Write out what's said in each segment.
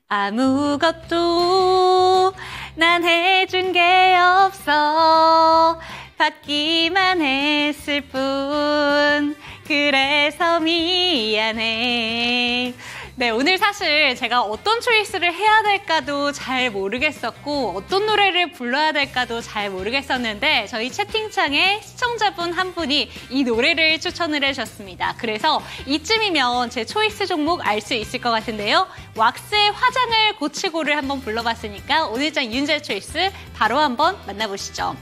아무것도 난 해준 게 없어. 받기만 했을 뿐. 그래서 미안해. 네, 오늘 사실 제가 어떤 초이스를 해야 될까도 잘 모르겠었고 어떤 노래를 불러야 될까도 잘 모르겠었는데 저희 채팅창에 시청자분 한 분이 이 노래를 추천을 해주셨습니다. 그래서 이쯤이면 제 초이스 종목 알 수 있을 것 같은데요. 왁스의 화장을 고치고를 한번 불러봤으니까 오늘장 윤재 초이스 바로 한번 만나보시죠.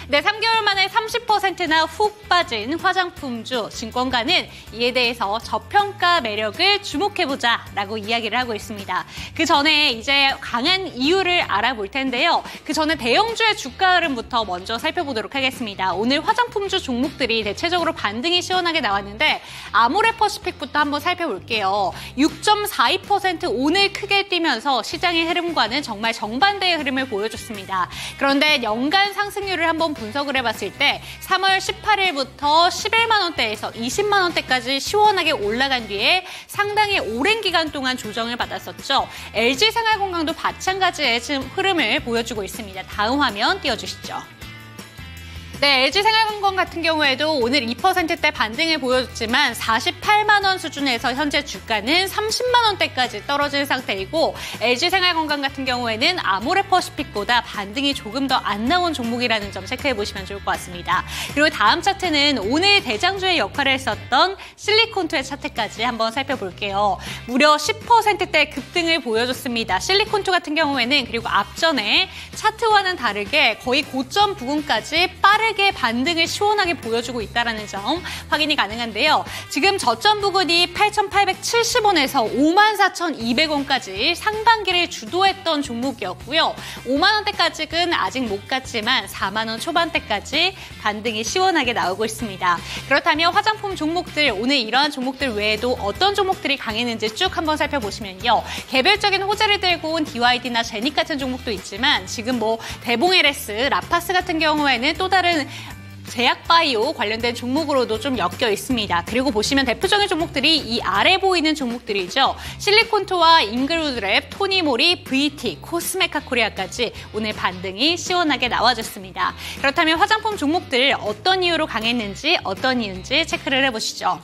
네, 3개월 만에 30%나 훅 빠진 화장품주 증권가는 이에 대해서 저평가 매력을 주목해보자 라고 이야기를 하고 있습니다. 그 전에 이제 강한 이유를 알아볼 텐데요. 그 전에 대형주의 주가 흐름부터 먼저 살펴보도록 하겠습니다. 오늘 화장품주 종목들이 대체적으로 반등이 시원하게 나왔는데 아모레퍼시픽부터 한번 살펴볼게요. 6.42% 오늘 크게 뛰면서 시장의 흐름과는 정말 정반대의 흐름을 보여줬습니다. 그런데 연간 상승률을 한번 분석을 해봤을 때 3월 18일부터 11만 원대에서 20만 원대까지 시원하게 올라간 뒤에 상당히 오랜 기간 동안 조정을 받았었죠. LG생활건강도 마찬가지의 흐름을 보여주고 있습니다. 다음 화면 띄워주시죠. 네, LG생활건강 같은 경우에도 오늘 2%대 반등을 보여줬지만 48만 원 수준에서 현재 주가는 30만 원대까지 떨어진 상태이고 LG생활건강 같은 경우에는 아모레퍼시픽보다 반등이 조금 더 안 나온 종목이라는 점 체크해보시면 좋을 것 같습니다. 그리고 다음 차트는 오늘 대장주의 역할을 했었던 실리콘투의 차트까지 한번 살펴볼게요. 무려 10%대 급등을 보여줬습니다. 실리콘투 같은 경우에는 그리고 앞전에 차트와는 다르게 거의 고점 부근까지 빠르게 반등을 시원하게 보여주고 있다는 점 확인이 가능한데요. 지금 저점 부근이 8,870원에서 54,200원까지 상반기를 주도했던 종목이었고요. 5만 원대까지는 아직 못 갔지만 4만 원 초반대까지 반등이 시원하게 나오고 있습니다. 그렇다면 화장품 종목들 오늘 이러한 종목들 외에도 어떤 종목들이 강했는지 쭉 한번 살펴보시면요. 개별적인 호재를 들고 온 DYD나 제닉 같은 종목도 있지만 지금 뭐 대봉LS, 라파스 같은 경우에는 또 다른 제약바이오 관련된 종목으로도 좀 엮여 있습니다. 그리고 보시면 대표적인 종목들이 이 아래 보이는 종목들이죠. 실리콘토와 잉글우드랩, 토니모리, VT, 코스메카 코리아까지 오늘 반등이 시원하게 나와줬습니다. 그렇다면 화장품 종목들 어떤 이유로 강했는지 어떤 이유인지 체크를 해보시죠.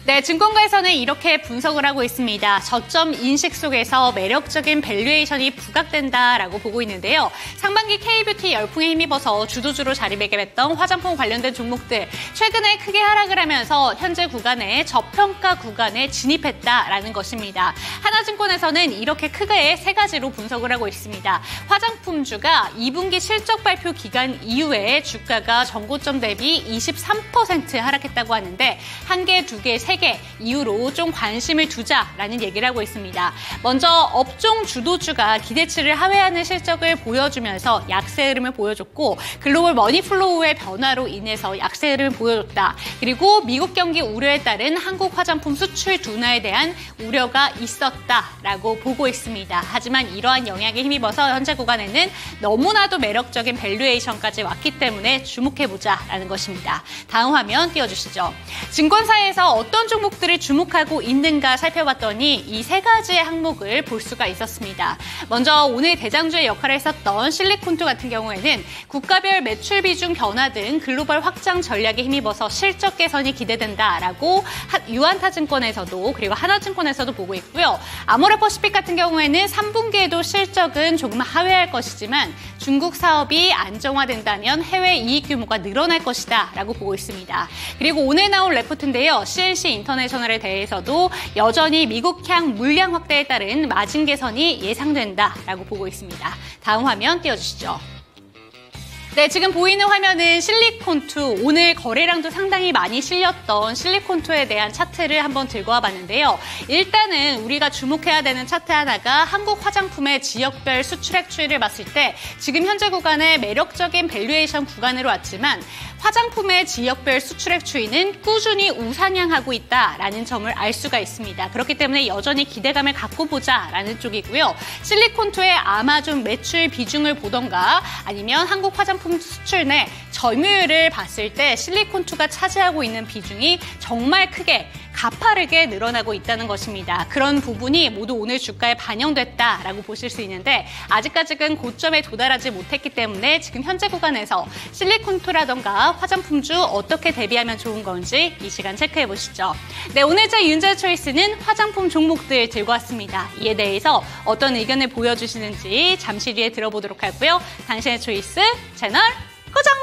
네, 증권가에서는 이렇게 분석을 하고 있습니다. 저점 인식 속에서 매력적인 밸류에이션이 부각된다라고 보고 있는데요. 상반기 K뷰티 열풍에 힘입어서 주도주로 자리매김했던 화장품 관련된 종목들 최근에 크게 하락을 하면서 현재 구간에 저평가 구간에 진입했다라는 것입니다. 하나증권에서는 이렇게 크게 세 가지로 분석을 하고 있습니다. 화장품주가 2분기 실적 발표 기간 이후에 주가가 전고점 대비 23% 하락했다고 하는데 한 개, 두 개, 세 개 이후로 좀 관심을 두자라는 얘기를 하고 있습니다. 먼저 업종 주도주가 기대치를 하회하는 실적을 보여주면서 약세 흐름을 보여줬고 글로벌 머니플로우의 변화로 인해서 약세 흐름을 보여줬다. 그리고 미국 경기 우려에 따른 한국 화장품 수출 둔화에 대한 우려가 있었다라고 보고 있습니다. 하지만 이러한 영향에 힘입어서 현재 구간에는 너무나도 매력적인 밸류에이션까지 왔기 때문에 주목해보자라는 것입니다. 다음 화면 띄워주시죠. 증권사에서 어떤 종목들을 주목하고 있는가 살펴봤더니 이 세 가지의 항목을 볼 수가 있었습니다. 먼저 오늘 대장주의 역할을 했었던 실리콘투 같은 경우에는 국가별 매출 비중 변화 등 글로벌 확장 전략에 힘입어서 실적 개선이 기대된다라고 유한타증권에서도 그리고 하나증권에서도 보고 있고요. 아모레퍼시픽 같은 경우에는 3분기에도 실적은 조금 하회할 것이지만 중국 사업이 안정화된다면 해외 이익 규모가 늘어날 것이다 라고 보고 있습니다. 그리고 오늘 나온 레포트인데요. CNC 인터내셔널에 대해서도 여전히 미국향 물량 확대에 따른 마진 개선이 예상된다라고 보고 있습니다. 다음 화면 띄워주시죠. 네, 지금 보이는 화면은 실리콘투, 오늘 거래량도 상당히 많이 실렸던 실리콘투에 대한 차트를 한번 들고 와봤는데요. 일단은 우리가 주목해야 되는 차트 하나가 한국 화장품의 지역별 수출액 추이를 봤을 때 지금 현재 구간의 매력적인 밸류에이션 구간으로 왔지만 화장품의 지역별 수출액 추이는 꾸준히 우상향하고 있다라는 점을 알 수가 있습니다. 그렇기 때문에 여전히 기대감을 갖고 보자라는 쪽이고요. 실리콘투의 아마존 매출 비중을 보던가 아니면 한국 화장품 수출 내 점유율을 봤을 때 실리콘투가 차지하고 있는 비중이 정말 크게 가파르게 늘어나고 있다는 것입니다. 그런 부분이 모두 오늘 주가에 반영됐다라고 보실 수 있는데 아직까지는 고점에 도달하지 못했기 때문에 지금 현재 구간에서 실리콘토라던가 화장품주 어떻게 대비하면 좋은 건지 이 시간 체크해 보시죠. 네, 오늘 제 윤재 초이스는 화장품 종목들 들고 왔습니다. 이에 대해서 어떤 의견을 보여주시는지 잠시 뒤에 들어보도록 하고요. 당신의 초이스 채널 고정!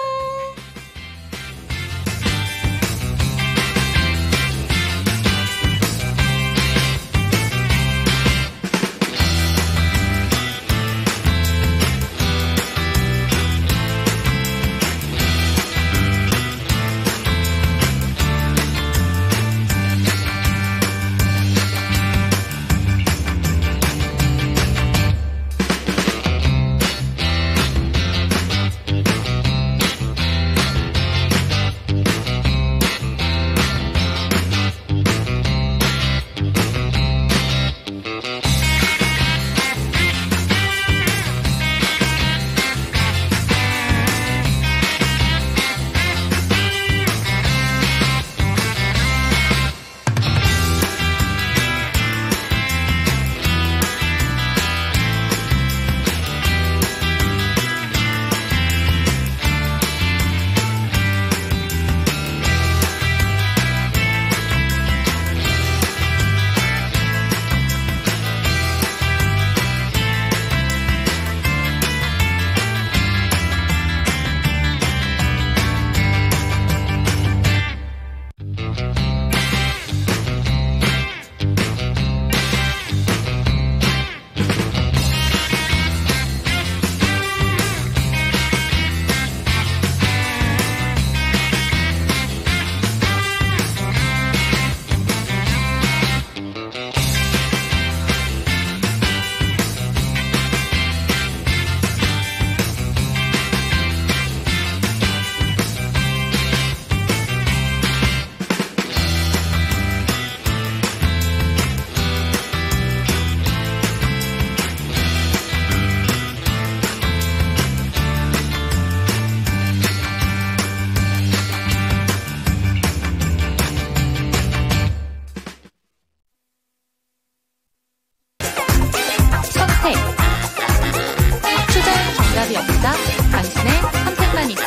투자엔 정답이 없다. 당신의 선택만이다.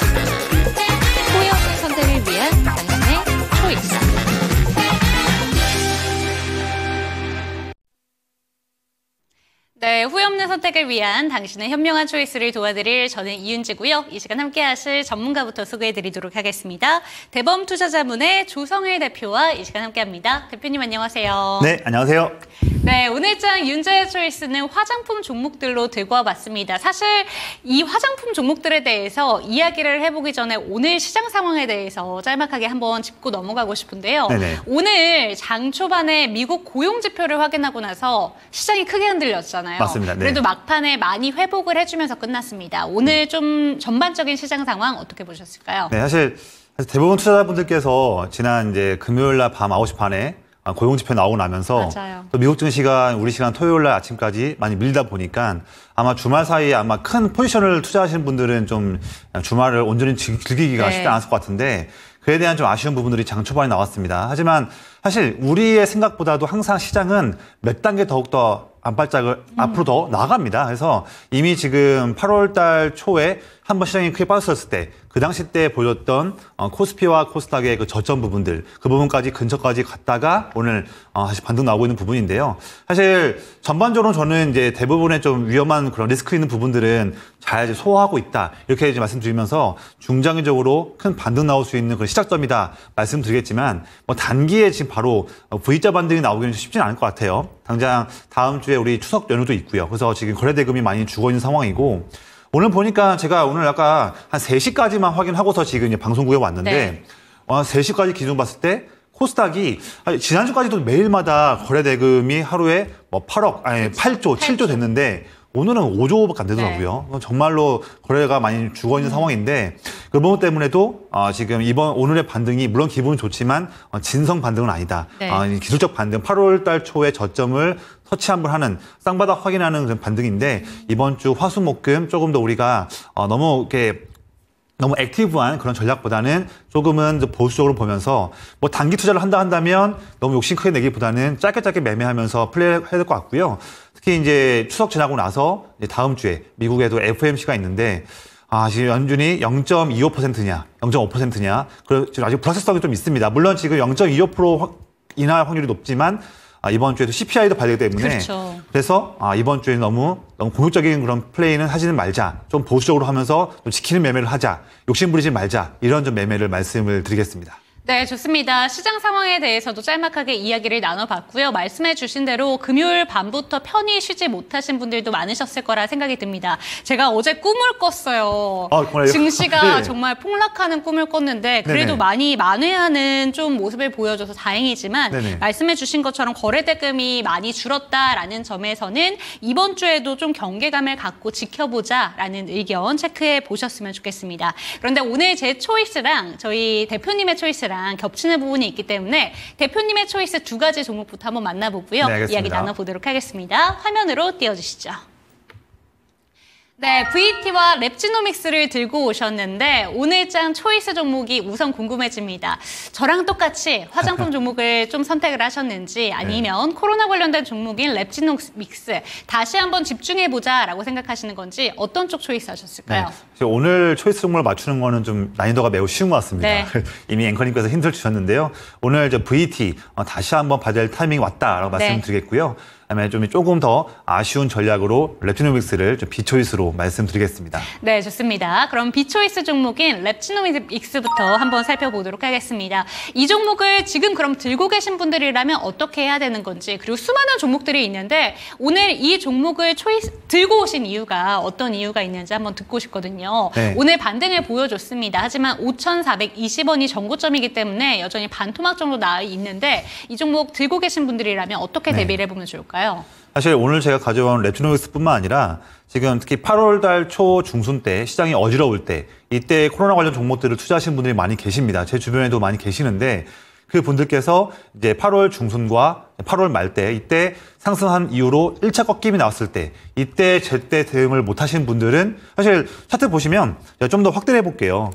후회 없는 선택을 위한 당신의 초이스. 네, 후회 없는 선택을 위한 당신의 현명한 초이스를 도와드릴 저는 이윤지고요. 이 시간 함께 하실 전문가부터 소개해드리도록 하겠습니다. 대범투자자문의 조성일 대표와 이 시간 함께합니다. 대표님 안녕하세요. 네, 안녕하세요. 네, 오늘장 윤재의 초이스는 화장품 종목들로 들고 와봤습니다. 사실 이 화장품 종목들에 대해서 이야기를 해보기 전에 오늘 시장 상황에 대해서 짤막하게 한번 짚고 넘어가고 싶은데요. 네네. 오늘 장 초반에 미국 고용 지표를 확인하고 나서 시장이 크게 흔들렸잖아요. 맞습니다. 네. 그래도 막판에 많이 회복을 해주면서 끝났습니다. 오늘 좀 전반적인 시장 상황 어떻게 보셨을까요? 네, 사실 대부분 투자자분들께서 지난 이제 금요일 날 밤 9시 반에 고용 지표 나오고 나면서 맞아요. 또 미국 증시가 우리 시간 토요일 날 아침까지 많이 밀다 보니까 아마 주말 사이에 아마 큰 포지션을 투자하시는 분들은 좀 주말을 온전히 즐기기가 네. 쉽지 않았을 것 같은데 그에 대한 좀 아쉬운 부분들이 장 초반에 나왔습니다. 하지만 사실 우리의 생각보다도 항상 시장은 몇 단계 더욱더 안발짝을 앞으로 더 나갑니다. 그래서 이미 지금 8월 달 초에 한번 시장이 크게 빠졌을 때 그 당시 때 보였던 코스피와 코스닥의 그 저점 부분들 그 부분까지 근처까지 갔다가 오늘 다시 반등 나오고 있는 부분인데요. 사실 전반적으로 저는 이제 대부분의 좀 위험한 그런 리스크 있는 부분들은 잘 소화하고 있다 이렇게 이제 말씀드리면서 중장기적으로 큰 반등 나올 수 있는 그런 시작점이다 말씀드리겠지만 뭐 단기에 지금 바로 V자 반등이 나오기는 쉽지는 않을 것 같아요. 당장 다음 주에 우리 추석 연휴도 있고요. 그래서 지금 거래대금이 많이 죽어 있는 상황이고 오늘 보니까 제가 오늘 아까 한 3시까지만 확인하고서 지금 이제 방송국에 왔는데 네. 3시까지 기준 봤을 때 코스닥이 지난주까지도 매일마다 거래대금이 하루에 뭐 8조, 7조 됐는데 오늘은 5조밖에 안 되더라고요. 네. 정말로 거래가 많이 죽어있는 상황인데 그 부분 때문에도 지금 오늘의 반등이 물론 기분은 좋지만 진성 반등은 아니다. 네. 기술적 반등, 8월 달 초에 저점을 터치 한번 하는 쌍바닥 확인하는 그런 반등인데 이번 주 화수목금 조금 더 우리가 너무 이렇게 너무 액티브한 그런 전략보다는 조금은 보수적으로 보면서 뭐 단기 투자를 한다면 너무 욕심 크게 내기보다는 짧게 매매하면서 플레이해야 될 것 같고요. 특히 이제 추석 지나고 나서 이제 다음 주에 미국에도 FOMC가 있는데 지금 연준이 0.25%냐, 0.5%냐, 아직 불확실성이 좀 있습니다. 물론 지금 0.25% 인하 확률이 높지만 이번 주에도 CPI도 봐야 되기 때문에 그렇죠. 그래서 이번 주에 너무 공격적인 그런 플레이는 하지는 말자. 좀 보수적으로 하면서 좀 지키는 매매를 하자. 욕심 부리지 말자. 이런 좀 매매를 말씀을 드리겠습니다. 네, 좋습니다. 시장 상황에 대해서도 짤막하게 이야기를 나눠봤고요. 말씀해 주신 대로 금요일 밤부터 편히 쉬지 못하신 분들도 많으셨을 거라 생각이 듭니다. 제가 어제 꿈을 꿨어요. 증시가 네. 정말 폭락하는 꿈을 꿨는데 그래도 네네. 많이 만회하는 좀 모습을 보여줘서 다행이지만 네네. 말씀해 주신 것처럼 거래대금이 많이 줄었다라는 점에서는 이번 주에도 좀 경계감을 갖고 지켜보자라는 의견 체크해 보셨으면 좋겠습니다. 그런데 오늘 제 초이스랑 저희 대표님의 초이스랑 겹치는 부분이 있기 때문에 대표님의 초이스 2가지 종목부터 한번 만나보고요. 네, 알겠습니다. 이야기 나눠보도록 하겠습니다. 화면으로 띄워주시죠. 네, VT와 랩지노믹스를 들고 오셨는데 오늘장 초이스 종목이 우선 궁금해집니다. 저랑 똑같이 화장품 종목을 좀 선택을 하셨는지 아니면 코로나 관련된 종목인 랩지노믹스 다시 한번 집중해보자라고 생각하시는 건지 어떤 쪽 초이스 하셨을까요? 네. 오늘 초이스 종목을 맞추는 거는 좀 난이도가 매우 쉬운 것 같습니다. 네. 이미 앵커님께서 힌트를 주셨는데요. 오늘 VT 다시 한번 봐야 될 타이밍이 왔다라고 말씀드리겠고요. 그다음에 좀 조금 더 아쉬운 전략으로 랩지노믹스를 좀 비초이스로 말씀드리겠습니다. 네, 좋습니다. 그럼 비초이스 종목인 랩지노믹스부터 한번 살펴보도록 하겠습니다. 이 종목을 지금 그럼 들고 계신 분들이라면 어떻게 해야 되는 건지 그리고 수많은 종목들이 있는데 오늘 이 종목을 들고 오신 이유가 어떤 이유가 있는지 한번 듣고 싶거든요. 네. 오늘 반등을 보여줬습니다. 하지만 5,420원이 전고점이기 때문에 여전히 반토막 정도 나와 있는데 이 종목 들고 계신 분들이라면 어떻게 대비를 해보면 좋을까요? 사실 오늘 제가 가져온 랩지노믹스뿐만 아니라 지금 특히 8월 달 초 중순 때 시장이 어지러울 때 이때 코로나 관련 종목들을 투자하신 분들이 많이 계십니다. 제 주변에도 많이 계시는데 그 분들께서 이제 8월 중순과 8월 말 때 이때 상승한 이후로 1차 꺾임이 나왔을 때 이때 제때 대응을 못 하신 분들은 사실 차트 보시면 좀 더 확대해 볼게요.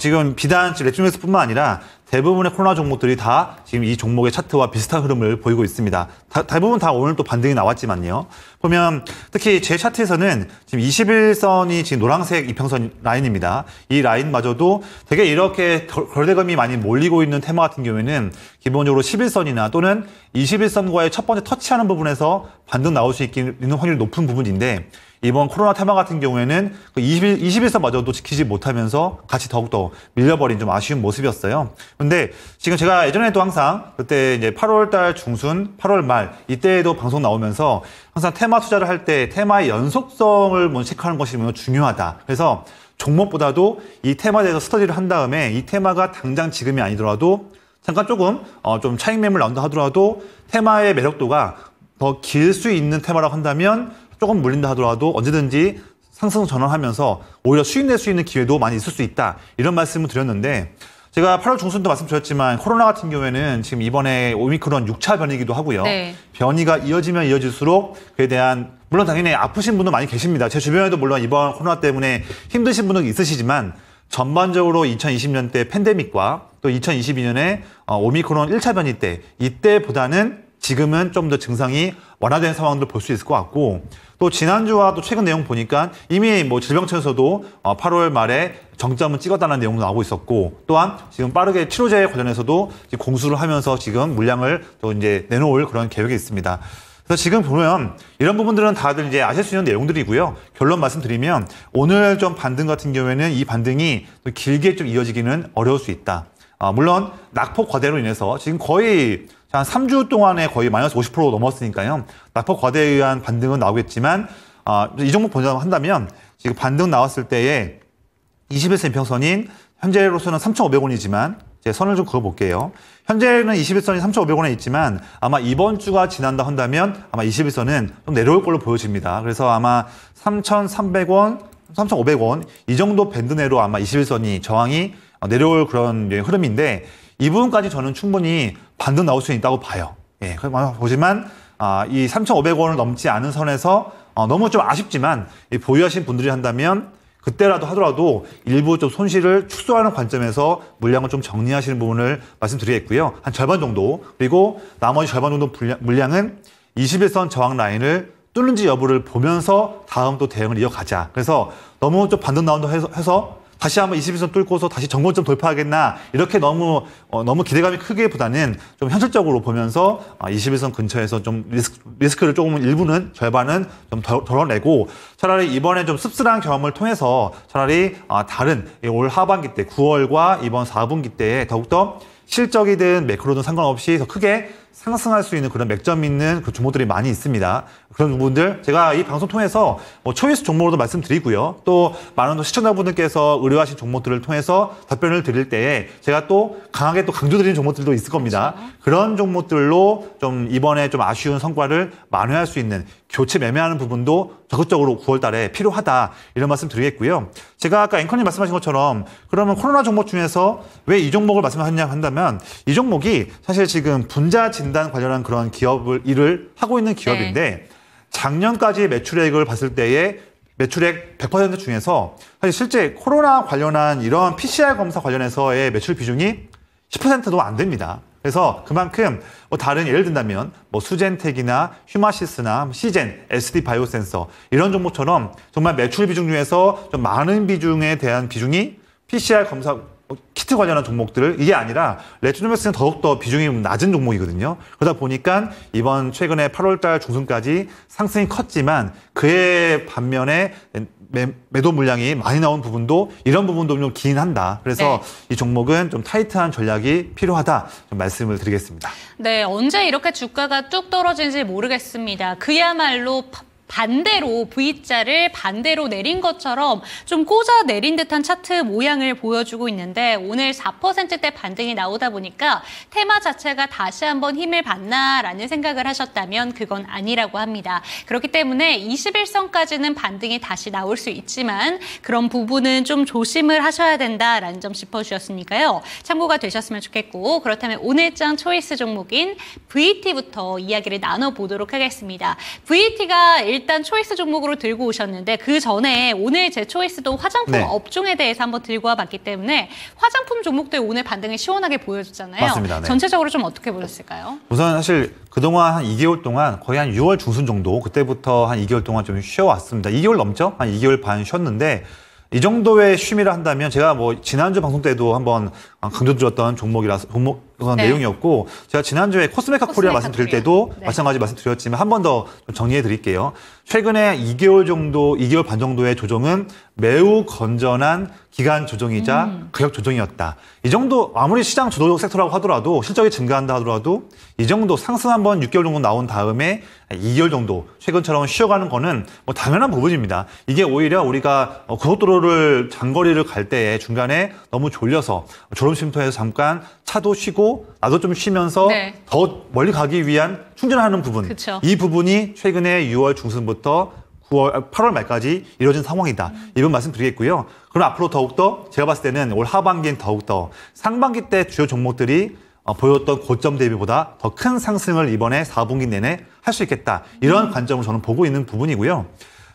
지금 비단 랩지노믹스뿐만 아니라 대부분의 코로나 종목들이 다 지금 이 종목의 차트와 비슷한 흐름을 보이고 있습니다. 대부분 다 오늘 또 반등이 나왔지만요. 보면 특히 제 차트에서는 지금 21선이 지금 노란색 이평선 라인입니다. 이 라인마저도 되게 이렇게 거래대금이 많이 몰리고 있는 테마 같은 경우에는 기본적으로 11선이나 또는 21선과의 첫 번째 터치하는 부분에서 반등 나올 수 있는 확률이 높은 부분인데 이번 코로나 테마 같은 경우에는 그 21선마저도 지키지 못하면서 같이 더욱더 밀려버린 좀 아쉬운 모습이었어요. 근데 지금 제가 예전에도 항상 그때 이제 8월 달 중순, 8월 말 이때에도 방송 나오면서 항상 테마 투자를 할 때 테마의 연속성을 먼저 체크하는 것이 너무 중요하다. 그래서 종목보다도 이 테마에 대해서 스터디를 한 다음에 이 테마가 당장 지금이 아니더라도 잠깐 조금 좀 차익 매물 나온다 하더라도 테마의 매력도가 더 길 수 있는 테마라고 한다면 조금 물린다 하더라도 언제든지 상승 전환하면서 오히려 수익 낼 수 있는 기회도 많이 있을 수 있다. 이런 말씀을 드렸는데 제가 8월 중순도 말씀드렸지만 코로나 같은 경우에는 지금 이번에 오미크론 6차 변이기도 하고요. 네. 변이가 이어지면 이어질수록 그에 대한 물론 당연히 아프신 분도 많이 계십니다. 제 주변에도 물론 이번 코로나 때문에 힘드신 분은 있으시지만 전반적으로 2020년 때 팬데믹과 또 2022년에 오미크론 1차 변이 때 이때보다는 지금은 좀 더 증상이 완화된 상황들을 볼 수 있을 것 같고 또 지난주와 또 최근 내용 보니까 이미 뭐 질병청에서도 8월 말에 정점을 찍었다는 내용도 나오고 있었고 또한 지금 빠르게 치료제 관련해서도 지금 공수를 하면서 지금 물량을 또 이제 내놓을 그런 계획이 있습니다. 그래서 지금 보면 이런 부분들은 다들 이제 아실 수 있는 내용들이고요. 결론 말씀드리면 오늘 좀 반등 같은 경우에는 이 반등이 또 길게 좀 이어지기는 어려울 수 있다. 물론 낙폭 과대로 인해서 지금 거의 한 3주 동안에 거의 마이너스 50% 넘었으니까요. 낙폭 과대에 의한 반등은 나오겠지만 이 종목 본다면 지금 반등 나왔을 때에 21선 이평선인 현재로서는 3,500원이지만 제 선을 좀 그어볼게요. 현재는 21선이 3,500원에 있지만 아마 이번 주가 지난다 한다면 아마 21선은 좀 내려올 걸로 보여집니다. 그래서 아마 3,300원, 3,500원 이 정도 밴드 내로 아마 21선이 저항이 내려올 그런 흐름인데 이 부분까지 저는 충분히 반등 나올 수 있다고 봐요. 예, 보지만 이 3,500원을 넘지 않은 선에서 너무 좀 아쉽지만 보유하신 분들이 한다면 그때라도 하더라도 일부 좀 손실을 축소하는 관점에서 물량을 좀 정리하시는 부분을 말씀드리겠고요. 한 절반 정도. 그리고 나머지 절반 정도 물량은 21선 저항 라인을 뚫는지 여부를 보면서 다음 또 대응을 이어가자. 그래서 너무 좀 반등 나온다 해서 다시 한번 21선 뚫고서 다시 정고점 돌파하겠나 이렇게 너무 기대감이 크기보다는 좀 현실적으로 보면서 21선 근처에서 좀 리스크를 조금 일부는 절반은 좀 덜어내고 차라리 이번에 좀 씁쓸한 경험을 통해서 차라리 다른 올 하반기 때 9월과 이번 4분기 때에 더욱더 실적이든 매크로든 상관없이 더 크게 상승할 수 있는 그런 맥점 있는 그 종목들이 많이 있습니다. 그런 부분들 제가 이 방송 통해서 초이스 종목으로도 말씀드리고요. 또 많은 시청자분들께서 의뢰하신 종목들을 통해서 답변을 드릴 때에 제가 또 강하게 또 강조드리는 종목들도 있을 겁니다. 그렇죠. 그런 종목들로 좀 이번에 좀 아쉬운 성과를 만회할 수 있는 교체 매매하는 부분도 적극적으로 9월 달에 필요하다 이런 말씀 드리겠고요. 제가 아까 앵커님 말씀하신 것처럼 그러면 코로나 종목 중에서 왜 이 종목을 말씀하셨냐 한다면 이 종목이 사실 지금 분자 진단 관련한 그런 일을 하고 있는 기업인데 네. 작년까지 매출액을 봤을 때의 매출액 100% 중에서 사실 실제 코로나 관련한 이런 PCR 검사 관련해서의 매출 비중이 10%도 안 됩니다. 그래서 그만큼 다른 예를 든다면 수젠텍이나 휴마시스나 시젠, SD 바이오센서 이런 종목처럼 정말 매출 비중 중에서 좀 많은 비중에 대한 비중이 PCR 검사 키트 관련한 종목들을 이게 아니라 레트노맥스는 더욱더 비중이 낮은 종목이거든요. 그러다 보니까 이번 최근에 8월달 중순까지 상승이 컸지만 그의 반면에 매도 물량이 많이 나온 부분도 이런 부분도 좀 기인한다. 그래서 이 종목은 좀 타이트한 전략이 필요하다 좀 말씀을 드리겠습니다. 네, 언제 이렇게 주가가 뚝 떨어진지 모르겠습니다. 그야말로 반대로 V자를 반대로 내린 것처럼 좀 꽂아 내린 듯한 차트 모양을 보여주고 있는데 오늘 4%대 반등이 나오다 보니까 테마 자체가 다시 한번 힘을 받나라는 생각을 하셨다면 그건 아니라고 합니다. 그렇기 때문에 21선까지는 반등이 다시 나올 수 있지만 그런 부분은 좀 조심을 하셔야 된다라는 점 짚어주셨으니까요. 참고가 되셨으면 좋겠고 그렇다면 오늘장 초이스 종목인 VT부터 이야기를 나눠보도록 하겠습니다. VT가 일단 초이스 종목으로 들고 오셨는데 그 전에 오늘 제 초이스도 화장품 업종에 대해서 한번 들고 와봤기 때문에 화장품 종목들 오늘 반등을 시원하게 보여줬잖아요. 맞습니다. 네. 전체적으로 좀 어떻게 보셨을까요? 우선 사실 그동안 한 2개월 동안 거의 한 6월 중순 정도 그때부터 한 2개월 동안 좀 쉬어왔습니다. 2개월 넘죠? 한 2개월 반 쉬었는데 이 정도의 쉼이라 한다면 제가 지난주 방송 때도 한번 강조드렸던 그런 내용이었고 제가 지난주에 코스메카 코리아 말씀드릴 때도 마찬가지 말씀드렸지만 한 번 더 정리해 드릴게요. 최근에 2개월 반 정도의 조정은 매우 건전한 기간 조정이자 가격 조정이었다. 이 정도 아무리 시장 주도적 섹터라고 하더라도 실적이 증가한다 하더라도 이 정도 상승 한번 6개월 정도 나온 다음에 2개월 정도 최근처럼 쉬어가는 거는 당연한 부분입니다. 이게 오히려 우리가 고속도로를 장거리를 갈 때에 중간에 너무 졸려서 졸음쉼터에서 잠깐 차도 쉬고 나도 좀 쉬면서 더 멀리 가기 위한 충전하는 부분. 그쵸. 이 부분이 최근에 6월 중순부터 8월 말까지 이루어진 상황이다. 이번 말씀드리겠고요. 그럼 앞으로 더욱더 제가 봤을 때는 올 하반기엔 더욱더 상반기 때 주요 종목들이 보였던 고점 대비보다 더 큰 상승을 이번에 4분기 내내 할 수 있겠다. 이런 관점을 저는 보고 있는 부분이고요.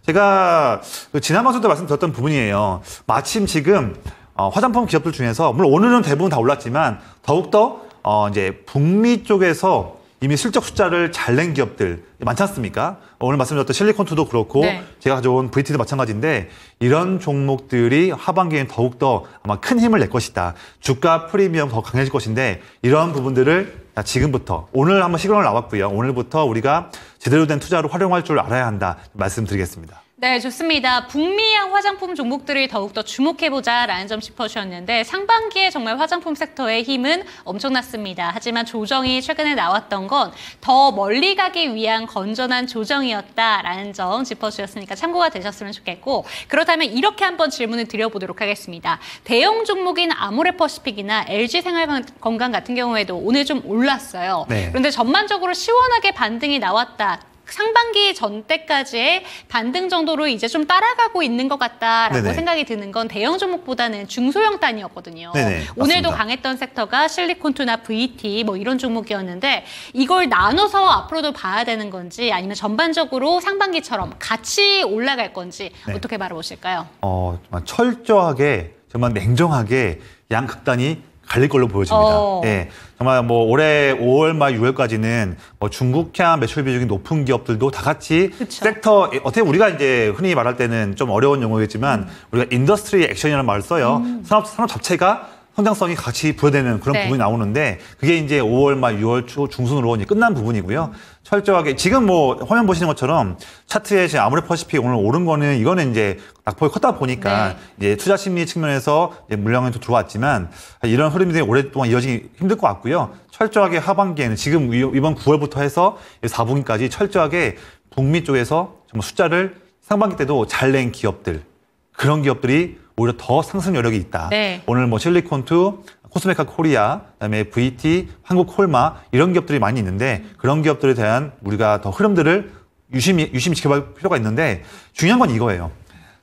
제가 지난 방송 때 말씀드렸던 부분이에요. 마침 지금 화장품 기업들 중에서 물론 오늘은 대부분 다 올랐지만 더욱더 이제 북미 쪽에서 이미 실적 숫자를 잘 낸 기업들 많지 않습니까? 오늘 말씀드렸던 실리콘투도 그렇고 제가 가져온 VT도 마찬가지인데 이런 종목들이 하반기에는 더욱더 아마 큰 힘을 낼 것이다. 주가 프리미엄 더 강해질 것인데 이런 부분들을 지금부터 오늘 한번 시그널 나왔고요. 오늘부터 우리가 제대로 된 투자로 활용할 줄 알아야 한다 말씀드리겠습니다. 네, 좋습니다. 북미향 화장품 종목들을 더욱더 주목해보자라는 점 짚어주셨는데 상반기에 정말 화장품 섹터의 힘은 엄청났습니다. 하지만 조정이 최근에 나왔던 건 더 멀리 가기 위한 건전한 조정이었다라는 점 짚어주셨으니까 참고가 되셨으면 좋겠고 그렇다면 이렇게 한번 질문을 드려보도록 하겠습니다. 대형 종목인 아모레퍼시픽이나 LG생활건강 같은 경우에도 오늘 좀 올랐어요. 그런데 전반적으로 시원하게 반등이 나왔다. 상반기 전때까지의 반등 정도로 이제 좀 따라가고 있는 것 같다라고 네네. 생각이 드는 건 대형 종목보다는 중소형 단위였거든요. 네네, 오늘도 맞습니다. 강했던 섹터가 실리콘투나 VT 뭐 이런 종목이었는데 이걸 나눠서 앞으로도 봐야 되는 건지 아니면 전반적으로 상반기처럼 같이 올라갈 건지 네. 어떻게 바라보실까요? 정말 철저하게, 정말 냉정하게 양극단이 갈릴 걸로 보여집니다. 예, 정말 뭐 올해 5월 말 6월까지는 뭐 중국향 매출 비중이 높은 기업들도 다 같이 그쵸. 섹터, 어떻게 우리가 이제 흔히 말할 때는 좀 어려운 용어겠지만 우리가 인더스트리 액션이라는 말을 써요. 산업 자체가 성장성이 같이 부여되는 그런 네. 부분이 나오는데 그게 이제 5월 말 6월 초 중순으로 이제 끝난 부분이고요. 철저하게 지금 뭐 화면 보시는 것처럼 차트에 지금 아모레퍼시픽 오늘 오른 거는 이거는 이제 낙폭이 컸다 보니까 네. 이제 투자 심리 측면에서 이제 물량이 또 들어왔지만 이런 흐름이 오랫동안 이어지기 힘들 것 같고요. 철저하게 하반기에는 지금 이번 9월부터 해서 4분기까지 철저하게 북미 쪽에서 정말 숫자를 상반기 때도 잘 낸 기업들, 그런 기업들이 오히려 더 상승 여력이 있다. 네. 오늘 뭐 실리콘투, 코스메카 코리아, 그다음에 VT, 한국 콜마 이런 기업들이 많이 있는데 그런 기업들에 대한 우리가 더 흐름들을 유심히 지켜볼 필요가 있는데 중요한 건 이거예요.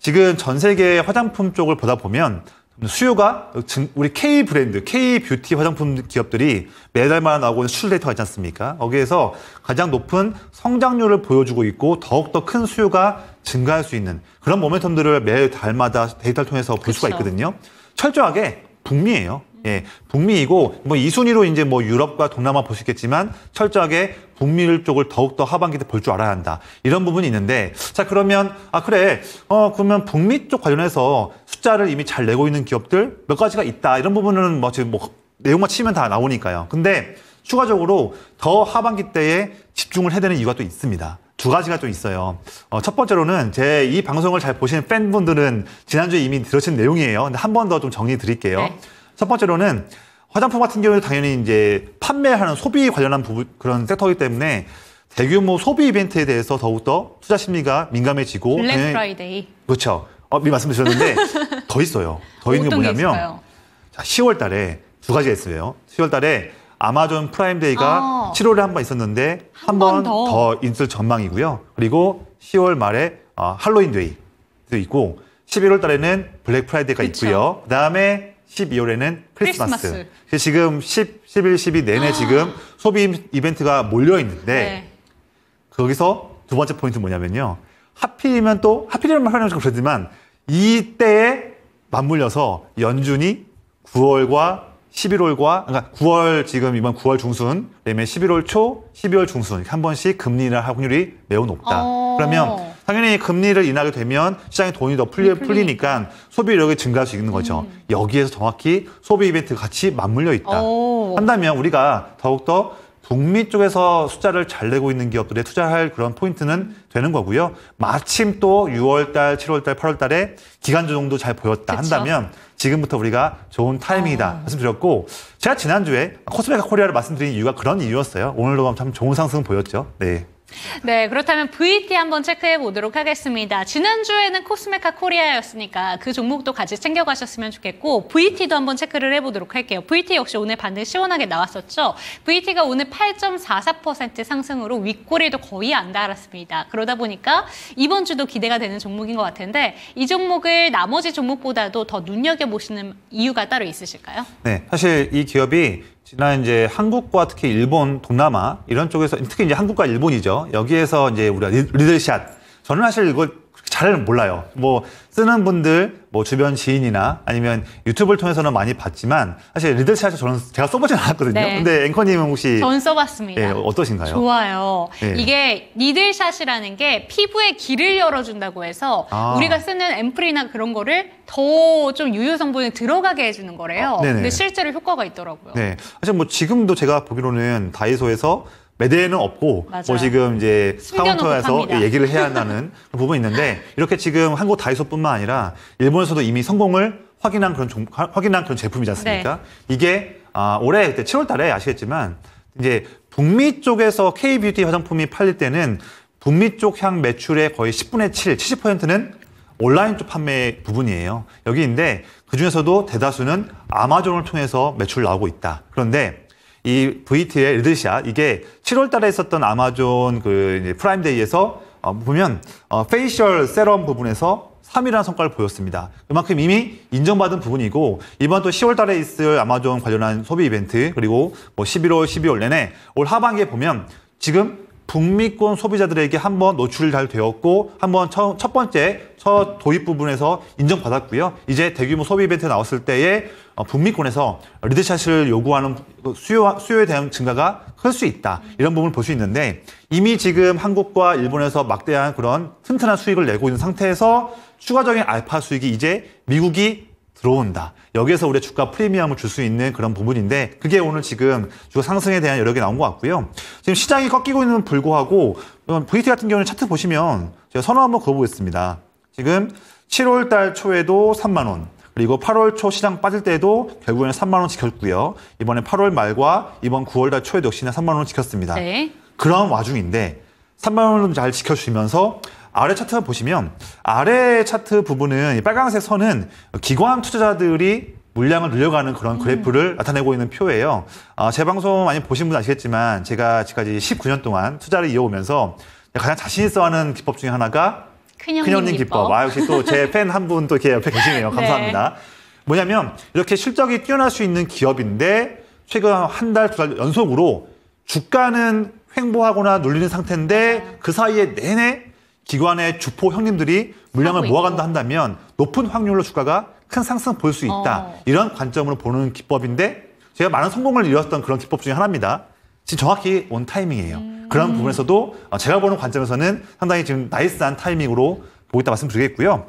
지금 전 세계 화장품 쪽을 보다 보면 수요가 우리 K 브랜드, K 뷰티 화장품 기업들이 매달마다 나오고 있는 수출 데이터가 있지 않습니까? 거기에서 가장 높은 성장률을 보여주고 있고 더욱더 큰 수요가 증가할 수 있는 그런 모멘텀들을 매 달마다 데이터를 통해서 볼 수가 그쵸. 있거든요. 철저하게 북미예요. 예, 북미이고 뭐 이 순위로 이제 뭐 유럽과 동남아 볼 수 있겠지만 철저하게 북미 쪽을 더욱더 하반기 때 볼 줄 알아야 한다. 이런 부분이 있는데 자 그러면 그래 그러면 북미 쪽 관련해서 숫자를 이미 잘 내고 있는 기업들 몇 가지가 있다. 이런 부분은 뭐 지금 뭐 내용만 치면 다 나오니까요. 근데 추가적으로 더 하반기 때에 집중을 해야 되는 이유가 또 있습니다. 두 가지가 또 있어요. 첫 번째로는 제 이 방송을 잘 보시는 팬분들은 지난주에 이미 들으신 내용이에요. 근데 한 번 더 좀 정리 드릴게요. 네. 첫 번째로는 화장품 같은 경우는 당연히 이제 판매하는 소비 관련한 부분 그런 섹터이기 때문에 대규모 소비 이벤트에 대해서 더욱더 투자 심리가 민감해지고 블랙 당연히- 프라이데이. 그렇죠. 미리 말씀드렸는데 더 있어요. 더 있는 게 어떤 게 뭐냐면 있을까요? 자, 10월 달에 두 가지가 있어요. 10월 달에 아마존 프라임데이가 7월에 한 번 있었는데 한 번 더 있을 전망이고요. 그리고 10월 말에 할로윈데이도 있고 11월 달에는 블랙 프라이데이가 그쵸. 있고요. 그다음에 12월에는 크리스마스. 크리스마스. 그래서 지금 11, 12 내내 지금 소비 이벤트가 몰려 있는데 네. 거기서 두 번째 포인트는 뭐냐면요. 하필이면 하필이면 말하면 좀 그렇지만 이때에 맞물려서 연준이 9월과 11월과 그러니까 9월 지금 이번 9월 중순, 그다음에 11월 초, 12월 중순 이렇게 한 번씩 금리를 할 확률이 매우 높다. 그러면 당연히 금리를 인하게 되면 시장에 돈이 더 풀리니까 소비력이 증가할 수 있는 거죠. 여기에서 정확히 소비 이벤트가 같이 맞물려 있다. 한다면 우리가 더욱더 북미 쪽에서 숫자를 잘 내고 있는 기업들에 투자할 그런 포인트는 되는 거고요. 마침 또 6월달, 7월달, 8월달에 기간 조정도 잘 보였다 그쵸? 한다면 지금부터 우리가 좋은 타이밍이다 말씀드렸고 제가 지난주에 코스메카 코리아를 말씀드린 이유가 그런 이유였어요. 오늘도 참 좋은 상승 보였죠. 네. 네, 그렇다면 VT 한번 체크해 보도록 하겠습니다. 지난주에는 코스메카 코리아였으니까 그 종목도 같이 챙겨가셨으면 좋겠고 VT도 한번 체크를 해보도록 할게요. VT 역시 오늘 반등 시원하게 나왔었죠. VT가 오늘 8.44% 상승으로 윗꼬리도 거의 안 달았습니다. 그러다 보니까 이번 주도 기대가 되는 종목인 것 같은데 이 종목을 나머지 종목보다도 더 눈여겨보시는 이유가 따로 있으실까요? 네, 사실 이 기업이 지난 이제 한국과 특히 일본, 동남아 이런 쪽에서 특히 이제 한국과 일본이죠. 여기에서 이제 우리가 리들샷. 저는 사실 이걸 잘 몰라요. 뭐 쓰는 분들, 뭐 주변 지인이나 아니면 유튜브를 통해서는 많이 봤지만 사실 리들샷을 저는 제가 써보진 않았거든요. 네. 근데 앵커님은 혹시 전 써봤습니다. 예, 어떠신가요? 좋아요. 네. 이게 니들샷이라는 게 피부에 길을 열어준다고 해서 우리가 쓰는 앰플이나 그런 거를 더 좀 유효 성분이 들어가게 해주는 거래요. 네네. 근데 실제로 효과가 있더라고요. 네, 사실 뭐 지금도 제가 보기로는 다이소에서 매대에는 없고 맞아요. 뭐 지금 이제 숨겨놓고 카운터에서 팝니다. 얘기를 해야 한다는 그런 부분이 있는데 이렇게 지금 한국 다이소뿐만 아니라 일본에서도 이미 성공을 확인한 그런 제품이지 않습니까? 네. 이게 올해 그때 7월 달에 아시겠지만 이제 북미 쪽에서 K-뷰티 화장품이 팔릴 때는 북미 쪽 향 매출의 거의 10분의 7, 70%는 온라인 쪽 판매 부분이에요. 여기인데 그중에서도 대다수는 아마존을 통해서 매출 나오고 있다. 그런데 이 VT의 리드샷 이게 7월 달에 있었던 아마존 그 이제 프라임데이에서 보면 페이셜 세럼 부분에서 3위라는 성과를 보였습니다. 그만큼 이미 인정받은 부분이고 이번 또 10월 달에 있을 아마존 관련한 소비 이벤트 그리고 뭐 11월, 12월 내내 올 하반기에 보면 지금 북미권 소비자들에게 한번 노출이 잘 되었고 한번 첫 번째 첫 도입 부분에서 인정받았고요. 이제 대규모 소비 이벤트 나왔을 때에 북미권에서 리드샷을 요구하는 수요에 대한 증가가 클 수 있다. 이런 부분을 볼 수 있는데 이미 지금 한국과 일본에서 막대한 그런 튼튼한 수익을 내고 있는 상태에서 추가적인 알파 수익이 이제 미국이 들어온다. 여기에서 우리의 주가 프리미엄을 줄 수 있는 그런 부분인데 그게 오늘 지금 주가 상승에 대한 여력이 나온 것 같고요. 지금 시장이 꺾이고 있는 불구하고 VT 같은 경우는 차트 보시면 제가 선호 한번 그어보겠습니다. 지금 7월 달 초에도 3만 원 그리고 8월 초 시장 빠질 때도 결국에는 3만 원 지켰고요. 이번에 8월 말과 이번 9월 달 초에도 역시나 3만 원 지켰습니다. 네. 그런 와중인데 3만 원을 잘 지켜주면서 아래 차트 보시면 아래 차트 부분은 이 빨간색 선은 기관 투자자들이 물량을 늘려가는 그런 그래프를 나타내고 있는 표예요. 제 방송 많이 보신 분 아시겠지만 제가 지금까지 19년 동안 투자를 이어오면서 가장 자신 있어 하는 기법 중에 하나가 큰형님 기법. 역시 또 제 팬 한 분 또 이렇게 옆에 계시네요. 감사합니다. 네. 뭐냐면 이렇게 실적이 뛰어날 수 있는 기업인데 최근 한 달, 두 달 연속으로 주가는 횡보하거나 눌리는 상태인데 그 사이에 내내 기관의 주포 형님들이 물량을 모아간다 한다면 높은 확률로 주가가 큰 상승 볼 수 있다. 이런 관점으로 보는 기법인데 제가 많은 성공을 이뤘던 그런 기법 중에 하나입니다. 지금 정확히 온 타이밍이에요. 그런 부분에서도 제가 보는 관점에서는 상당히 지금 나이스한 타이밍으로 보고 있다 말씀드리겠고요.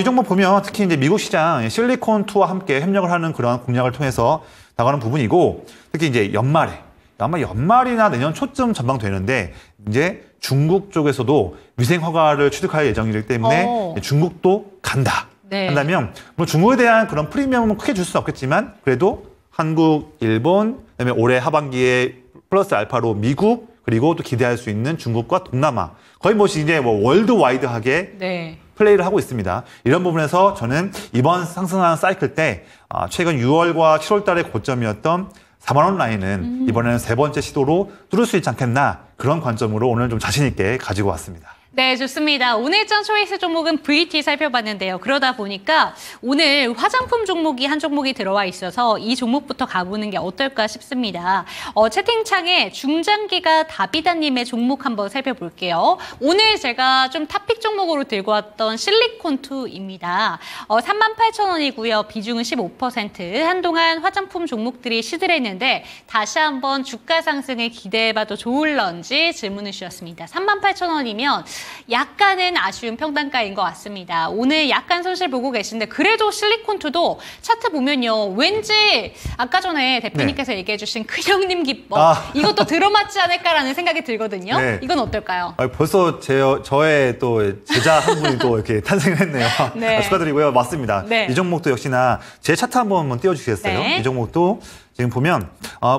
이 종목 보면 특히 이제 미국 시장 실리콘2와 함께 협력을 하는 그런 공략을 통해서 나가는 부분이고 특히 이제 연말에 아마 연말이나 내년 초쯤 전망되는데 이제 중국 쪽에서도 위생 허가를 취득할 예정이기 때문에 중국도 간다. 네. 한다면 뭐 중국에 대한 그런 프리미엄은 크게 줄 수는 없겠지만 그래도 한국, 일본, 그다음에 올해 하반기에 플러스 알파로 미국 그리고 또 기대할 수 있는 중국과 동남아 거의 뭐 이제 뭐 월드와이드하게 네. 플레이를 하고 있습니다. 이런 부분에서 저는 이번 상승하는 사이클 때 최근 6월과 7월 달의 고점이었던 4만 원 라인은 이번에는 세 번째 시도로 뚫을 수 있지 않겠나 그런 관점으로 오늘 좀 자신 있게 가지고 왔습니다. 네, 좋습니다. 오늘장 초이스 종목은 VT 살펴봤는데요. 그러다 보니까 오늘 화장품 종목이 한 종목이 들어와 있어서 이 종목부터 가보는 게 어떨까 싶습니다. 채팅창에 중장기가 다비다님의 종목 한번 살펴볼게요. 오늘 제가 좀 탑픽 종목으로 들고 왔던 실리콘2입니다. 38,000원이고요. 비중은 15%. 한동안 화장품 종목들이 시들했는데 다시 한번 주가 상승을 기대해봐도 좋을런지 질문을 주셨습니다. 38,000원이면 약간은 아쉬운 평단가인 것 같습니다. 오늘 약간 손실 보고 계신데 그래도 실리콘2도 차트 보면요. 왠지 아까 전에 대표님께서 네. 얘기해 주신 큰형님 기법 이것도 들어맞지 않을까라는 생각이 들거든요. 네. 이건 어떨까요? 벌써 저의 또 제자 한 분이 또 이렇게 탄생을 했네요. 네. 축하드리고요. 맞습니다. 네. 이 종목도 역시나 제 차트 한번 띄워주시겠어요? 네. 이 종목도 지금 보면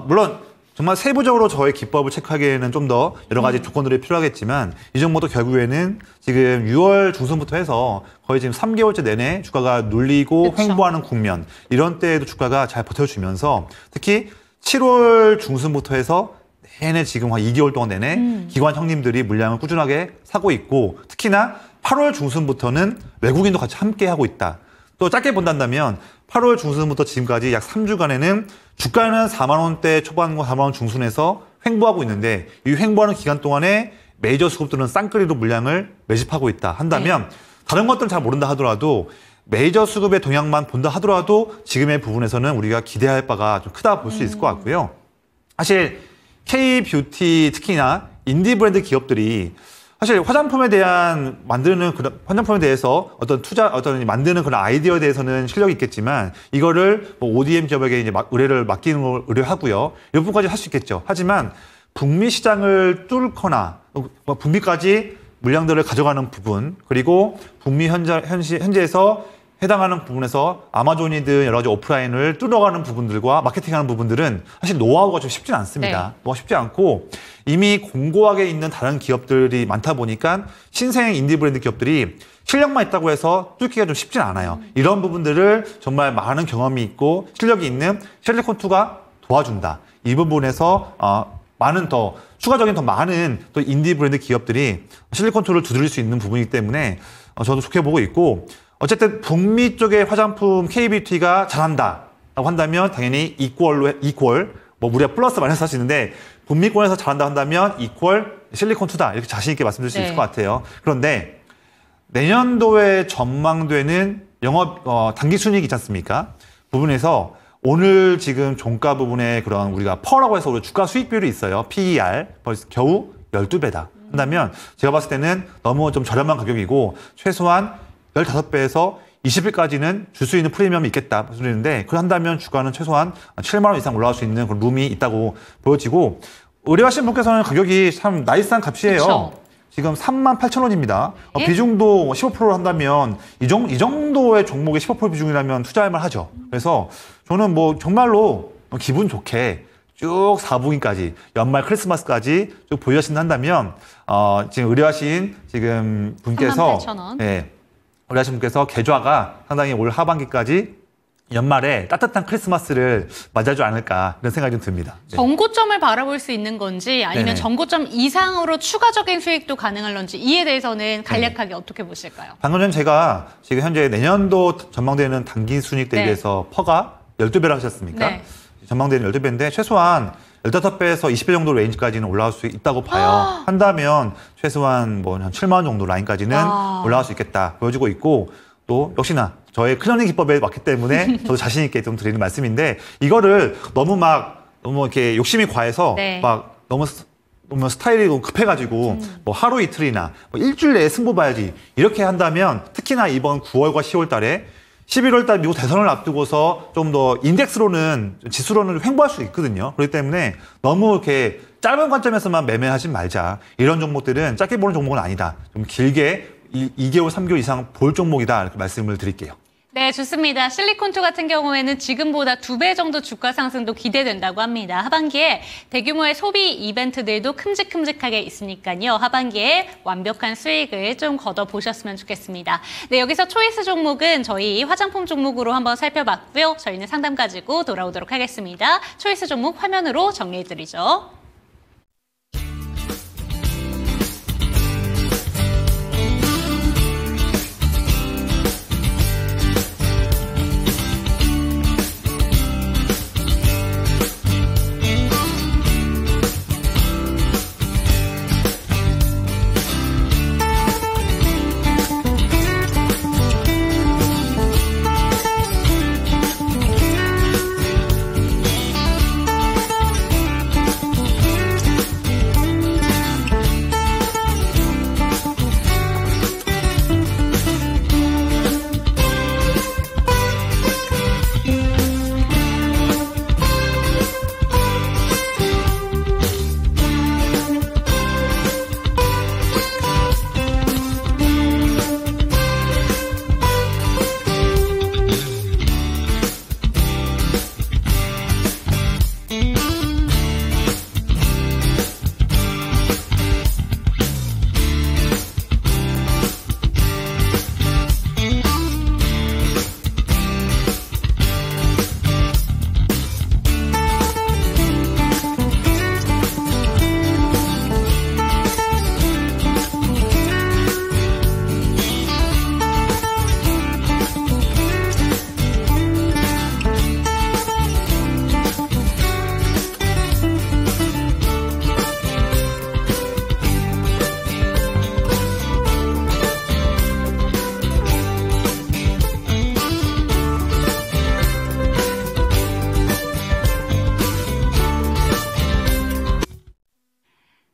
물론 정말 세부적으로 저의 기법을 체크하기에는 좀 더 여러 가지 조건들이 필요하겠지만 이 종목도 결국에는 지금 6월 중순부터 해서 거의 지금 3개월째 내내 주가가 눌리고 그쵸. 횡보하는 국면 이런 때에도 주가가 잘 버텨주면서 특히 7월 중순부터 해서 내내 지금 한 2개월 동안 내내 기관 형님들이 물량을 꾸준하게 사고 있고 특히나 8월 중순부터는 외국인도 같이 함께 하고 있다. 또 짧게 본다면 8월 중순부터 지금까지 약 3주간에는 주가는 4만 원대 초반과 4만 원 중순에서 횡보하고 있는데 이 횡보하는 기간 동안에 메이저 수급들은 쌍끌이로 물량을 매집하고 있다 한다면 네. 다른 것들은 잘 모른다 하더라도 메이저 수급의 동향만 본다 하더라도 지금의 부분에서는 우리가 기대할 바가 좀 크다 볼 수 있을 것 같고요. 사실 K-뷰티 특히나 인디 브랜드 기업들이 사실 화장품에 대해서 어떤 만드는 그런 아이디어에 대해서는 실력이 있겠지만 이거를 뭐 ODM 기업에게 이제 의뢰를 맡기는 걸 의뢰하고요. 이 부분까지 할 수 있겠죠. 하지만 북미 시장을 뚫거나 북미까지 물량들을 가져가는 부분 그리고 북미 현지에서 해당하는 부분에서 아마존이든 여러 가지 오프라인을 뚫어가는 부분들과 마케팅하는 부분들은 사실 노하우가 좀 쉽진 않습니다. 네. 쉽지 않고 이미 공고하게 있는 다른 기업들이 많다 보니까 신생 인디 브랜드 기업들이 실력만 있다고 해서 뚫기가 좀 쉽진 않아요. 이런 부분들을 정말 많은 경험이 있고 실력이 있는 실리콘2가 도와준다. 이 부분에서 많은 더 추가적인 더 많은 또 인디 브랜드 기업들이 실리콘2를 두드릴 수 있는 부분이기 때문에 저도 좋게 보고 있고, 어쨌든 북미 쪽의 화장품 K-뷰티가 잘한다라고 한다면 당연히 이퀄 뭐 우리가 플러스 마이너스 할 수 있는데 북미권에서 잘한다 한다면 이퀄 실리콘2다 이렇게 자신 있게 말씀드릴 수 있을 것 같아요. 그런데 내년도에 전망되는 영업 단기 순이익 있지 않습니까? 부분에서 오늘 지금 종가 부분에 그런 우리가 퍼라고 해서 우리 주가 수익 비율이 있어요. PER 벌써 겨우 12배다 한다면 제가 봤을 때는 너무 좀 저렴한 가격이고 최소한 15배에서 20일까지는 줄 수 있는 프리미엄이 있겠다 말씀드리는데, 그런다면 주가는 최소한 7만 원 이상 올라갈 수 있는 그런 룸이 있다고 보여지고, 의뢰하신 분께서는 가격이 참 나이스한 값이에요. 그쵸. 지금 38,000원입니다. 예? 비중도 15%로 한다면 이 정도의 종목의 15% 비중이라면 투자할 만 하죠. 그래서 저는 뭐 정말로 기분 좋게 쭉 4분기까지 연말 크리스마스까지 쭉 보유하신다 한다면 지금 의뢰하신 지금 분께서 38,000원. 네, 의뢰하신 분께서 계좌가 상당히 올 하반기까지 연말에 따뜻한 크리스마스를 맞이하지 않을까 이런 생각이 좀 듭니다. 네. 전고점을 바라볼 수 있는 건지 아니면 네네. 전고점 이상으로 추가적인 수익도 가능할런지 이에 대해서는 간략하게 어떻게 보실까요? 방금 전 제가 지금 현재 내년도 전망되는 단기 순이익 대비해서 퍼가 12배를 하셨습니까? 네. 전망되는 12배인데 최소한 15배에서 20배 정도 레인지까지는 올라갈 수 있다고 봐요. 한다면 최소한 뭐 한 7만 원 정도 라인까지는 올라갈 수 있겠다 보여지고 있고, 또 역시나 저의 클러닝 기법에 맞기 때문에 저도 자신 있게 좀 드리는 말씀인데, 이거를 너무 이렇게 욕심이 과해서 네. 막 너무 스타일이 너무 급해가지고 뭐 하루 이틀이나 뭐 일주일 내에 승부 봐야지 이렇게 한다면, 특히나 이번 9월과 10월 달에 11월 달 미국 대선을 앞두고서 좀 더 인덱스로는 지수로는 횡보할 수 있거든요. 그렇기 때문에 너무 이렇게 짧은 관점에서만 매매하지 말자. 이런 종목들은 짧게 보는 종목은 아니다. 좀 길게 2개월, 3개월 이상 볼 종목이다. 이렇게 말씀을 드릴게요. 네, 좋습니다. 실리콘2 같은 경우에는 지금보다 2배 정도 주가 상승도 기대된다고 합니다. 하반기에 대규모의 소비 이벤트들도 큼직큼직하게 있으니까요. 하반기에 완벽한 수익을 좀 걷어보셨으면 좋겠습니다. 네, 여기서 초이스 종목은 저희 화장품 종목으로 한번 살펴봤고요. 저희는 상담 가지고 돌아오도록 하겠습니다. 초이스 종목 화면으로 정리해드리죠.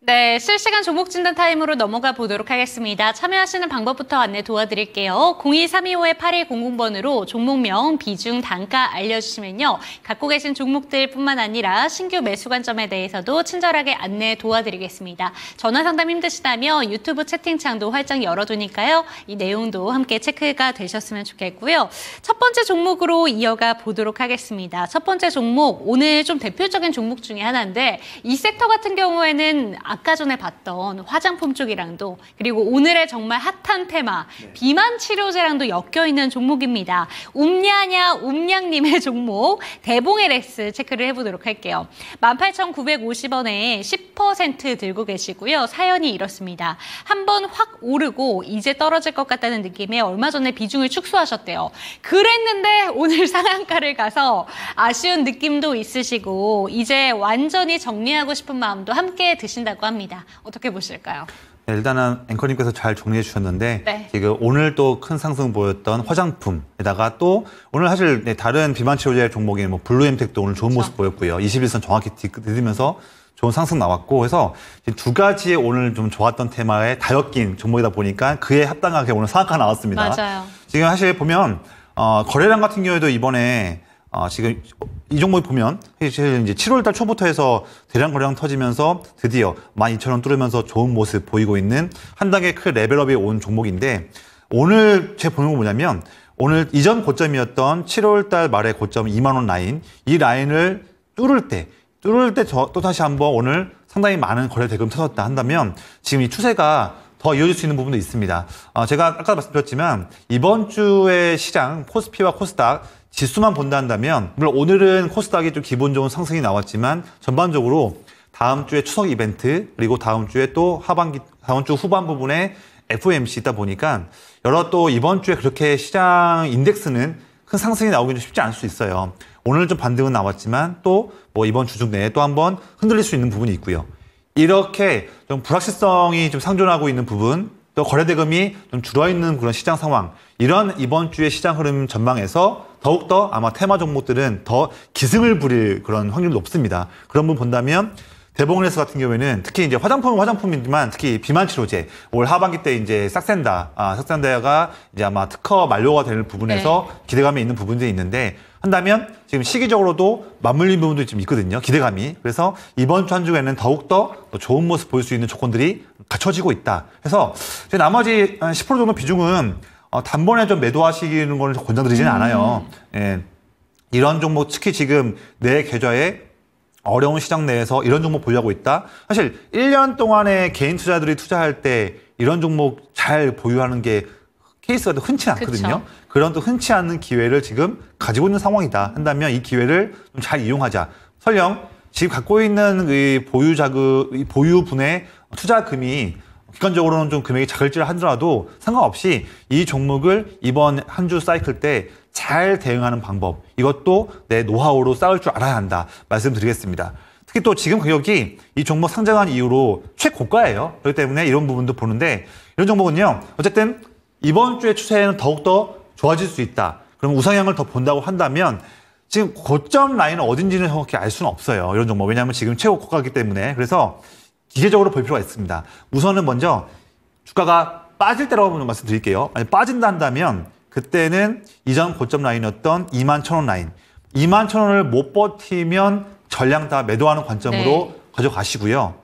네, 실시간 종목 진단 타임으로 넘어가 보도록 하겠습니다. 참여하시는 방법부터 안내 도와드릴게요. 02325-8100번으로 종목명, 비중, 단가 알려주시면요. 갖고 계신 종목들뿐만 아니라 신규 매수 관점에 대해서도 친절하게 안내 도와드리겠습니다. 전화 상담 힘드시다면 유튜브 채팅창도 활짝 열어두니까요. 이 내용도 함께 체크가 되셨으면 좋겠고요. 첫 번째 종목으로 이어가 보도록 하겠습니다. 첫 번째 종목, 오늘 좀 대표적인 종목 중에 하나인데 이 섹터 같은 경우에는 아까 전에 봤던 화장품 쪽이랑도 그리고 오늘의 정말 핫한 테마 비만 치료제랑도 엮여있는 종목입니다. 옴냐냐 옴냥님의 종목 대봉LS 체크를 해보도록 할게요. 18,950원에 10% 들고 계시고요. 사연이 이렇습니다. 한번 확 오르고 이제 떨어질 것 같다는 느낌에 얼마 전에 비중을 축소하셨대요. 그랬는데 오늘 상한가를 가서 아쉬운 느낌도 있으시고 이제 완전히 정리하고 싶은 마음도 함께 드신다고 합니다. 어떻게 보실까요? 네, 일단은 앵커님께서 잘 정리해 주셨는데 네. 지금 오늘 또 큰 상승 보였던 화장품에다가 또 오늘 사실 다른 비만 치료제 종목인 뭐 블루엠텍도 오늘 좋은 모습 보였고요. 21선 정확히 디디면서 좋은 상승 나왔고 해서 두 가지의 오늘 좀 좋았던 테마에 다 엮인 종목이다 보니까 그에 합당하게 오늘 상한가 나왔습니다. 맞아요. 지금 사실 보면 거래량 같은 경우에도 이번에 지금 이 종목이 보면 사실 이제 7월달 초부터 해서 대량 거래량 터지면서 드디어 12,000원 뚫으면서 좋은 모습 보이고 있는 한 단계 큰 레벨업이 온 종목인데 오늘 제 보는 건 뭐냐면 오늘 이전 고점이었던 7월달 말의 고점 2만 원 라인 이 라인을 뚫을 때 또 다시 한번 오늘 상당히 많은 거래 대금 터졌다 한다면 지금 이 추세가 더 이어질 수 있는 부분도 있습니다. 제가 아까 말씀드렸지만 이번 주의 시장 코스피와 코스닥 지수만 본다 한다면 물론 오늘은 코스닥이 좀 기분 좋은 상승이 나왔지만 전반적으로 다음 주에 추석 이벤트 그리고 다음 주에 또 다음 주 후반 부분에 FOMC 있다 보니까 여러 또 이번 주에 그렇게 시장 인덱스는 큰 상승이 나오기는 쉽지 않을 수 있어요. 오늘 좀 반등은 나왔지만 또 뭐 이번 주 중 내에 또 한번 흔들릴 수 있는 부분이 있고요. 이렇게 좀 불확실성이 좀 상존하고 있는 부분, 또 거래대금이 좀 줄어있는 그런 시장 상황, 이런 이번 주의 시장 흐름 전망에서 더욱더 아마 테마 종목들은 더 기승을 부릴 그런 확률이 높습니다. 그런 부분 본다면 대봉LS 같은 경우에는 특히 이제 화장품은 화장품이지만 특히 비만 치료제 올 하반기 때 이제 싹센다가 이제 아마 특허 만료가 되는 부분에서 네. 기대감이 있는 부분들이 있는데 한다면 지금 시기적으로도 맞물린 부분도 좀 있거든요. 기대감이. 그래서 이번 주 한 주에는 더욱더 좋은 모습 보일 수 있는 조건들이 갖춰지고 있다. 그래서 나머지 10% 정도 비중은 단번에 좀 매도하시는 걸 권장드리지는 않아요. 예. 이런 종목 특히 지금 내 계좌에 어려운 시장 내에서 이런 종목 보유하고 있다. 사실 1년 동안에 개인 투자들이 투자할 때 이런 종목 잘 보유하는 게 케이스가 또 흔치 않거든요. 그쵸. 그런 또 흔치 않은 기회를 지금 가지고 있는 상황이다 한다면 이 기회를 좀 잘 이용하자. 설령 지금 갖고 있는 이 보유분의 투자금이 객관적으로는 좀 금액이 작을지 하더라도 상관없이 이 종목을 이번 한 주 사이클 때 잘 대응하는 방법, 이것도 내 노하우로 쌓을 줄 알아야 한다 말씀드리겠습니다. 특히 또 지금 가격이 이 종목 상장한 이후로 최고가예요. 그렇기 때문에 이런 부분도 보는데 이런 종목은요. 어쨌든 이번 주의 추세에는 더욱더 좋아질 수 있다. 그럼 우상향을 더 본다고 한다면 지금 고점 라인은 어딘지는 정확히 알 수는 없어요. 이런 종목. 왜냐하면 지금 최고가이기 때문에. 그래서 기계적으로 볼 필요가 있습니다. 우선은 먼저 주가가 빠질 때라고 말씀드릴게요. 아니, 빠진다 한다면 그때는 이전 고점 라인이었던 21,000원 라인. 21,000원을 못 버티면 전량 다 매도하는 관점으로 네. 가져가시고요.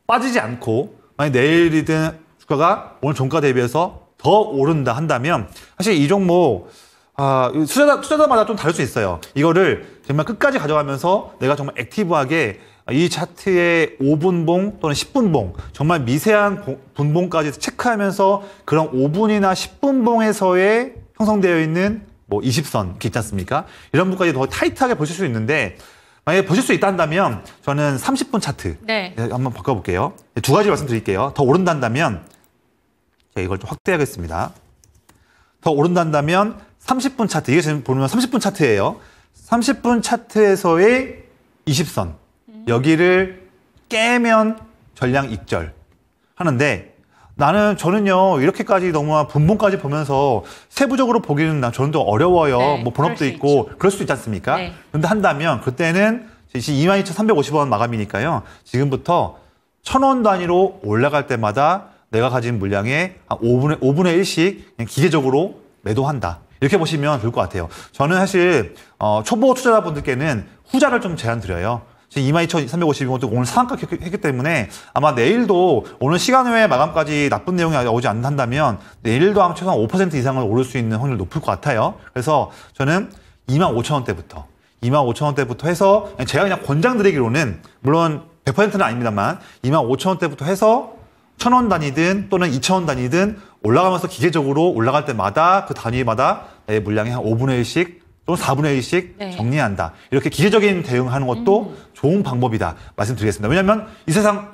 빠지지 않고 만약 내일이든 주가가 오늘 종가 대비해서 더 오른다 한다면 사실 이 종목 투자자마다 좀 다를 수 있어요. 이거를 정말 끝까지 가져가면서 내가 정말 액티브하게 이 차트의 5분봉 또는 10분봉 정말 미세한 분봉까지 체크하면서 그런 5분이나 10분봉에서의 형성되어 있는 뭐 20선 이렇게 있지 않습니까? 이런 부분까지 더 타이트하게 보실 수 있는데 만약에 보실 수 있다 한다면 저는 30분 차트 네. 한번 바꿔볼게요. 두 가지 말씀드릴게요. 더 오른다 한다면 제가 이걸 좀 확대하겠습니다. 더 오른다 한다면 30분 차트, 이게 지금 보면 30분 차트예요. 30분 차트에서의 20선 여기를 깨면 전량 익절 하는데 저는요 이렇게까지 너무 분봉까지 보면서 세부적으로 보기는 저는 또 어려워요. 네, 뭐 본업도 있고 그럴 수 있지 않습니까? 네. 그런데 한다면 그때는 22,350원 마감이니까요. 지금부터 1,000원 단위로 올라갈 때마다 내가 가진 물량의 5분의 1씩 그냥 기계적으로 매도한다. 이렇게 보시면 좋을 것 같아요. 저는 사실 초보 투자자분들께는 후자를 좀 제안드려요. 22,350원 오늘 상한가 했기 때문에 아마 내일도 오늘 시간 외에 마감까지 나쁜 내용이 오지 않는다면 내일도 아마 최소한 5% 이상을 오를 수 있는 확률이 높을 것 같아요. 그래서 저는 25,000원대부터 해서 제가 그냥 권장드리기로는 물론 100%는 아닙니다만 25,000원대부터 해서 1,000원 단위든 또는 2,000원 단위든 올라가면서 기계적으로 올라갈 때마다 그 단위마다 내 물량의 한 5분의 1씩 또는 4분의 1씩 네. 정리한다. 이렇게 기계적인 대응하는 것도 좋은 방법이다 말씀드리겠습니다. 왜냐하면 이 세상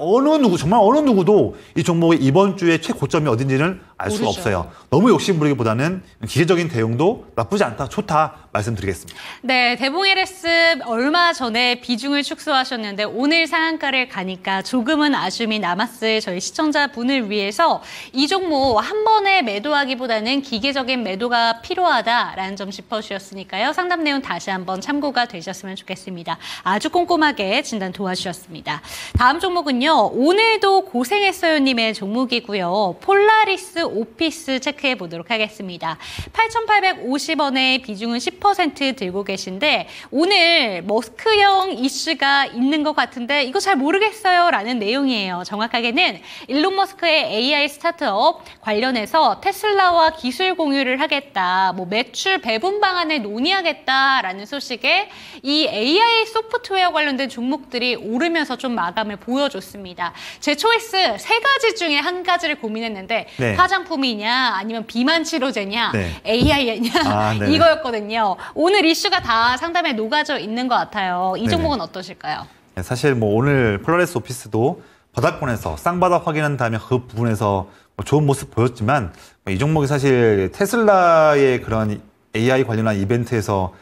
정말 어느 누구도 이 종목의 이번 주에 최고점이 어딘지는 알 수가 모르죠. 없어요. 너무 욕심부리기보다는 기계적인 대응도 나쁘지 않다, 좋다 말씀드리겠습니다. 네, 대봉 LS 얼마 전에 비중을 축소하셨는데 오늘 상한가를 가니까 조금은 아쉬움이 남았을 저희 시청자분을 위해서 이 종목 한 번에 매도하기보다는 기계적인 매도가 필요하다라는 점 짚어주셨으니까요. 상담 내용 다시 한번 참고가 되셨으면 좋겠습니다. 아주 꼼꼼하게 진단 도와주셨습니다. 다음 종목은요. 오늘도 고생했어요님의 종목이고요. 폴라리스 오피스 체크해 보도록 하겠습니다. 8,850원에 비중은 10% 들고 계신데 오늘 머스크형 이슈가 있는 것 같은데 이거 잘 모르겠어요 라는 내용이에요. 정확하게는 일론 머스크의 AI 스타트업 관련해서 테슬라와 기술 공유를 하겠다, 뭐 매출 배분 방안을 논의하겠다라는 소식에 이 AI 소프트웨어 관련된 종목들이 오르면서 좀 마감을 보여줬습니다. 제 초이스 세 가지 중에 한 가지를 고민했는데 네. 화장품이냐 아니면 비만 치료제냐 네. AI냐 네네. 이거였거든요. 오늘 이슈가 다 상담에 녹아져 있는 것 같아요. 이 네네. 종목은 어떠실까요? 네, 사실 뭐 오늘 폴라리스 오피스도 바닥권에서 쌍바닥 확인한 다음에 그 부분에서 뭐 좋은 모습 보였지만 이 종목이 사실 테슬라의 그런 AI 관련한 이벤트에서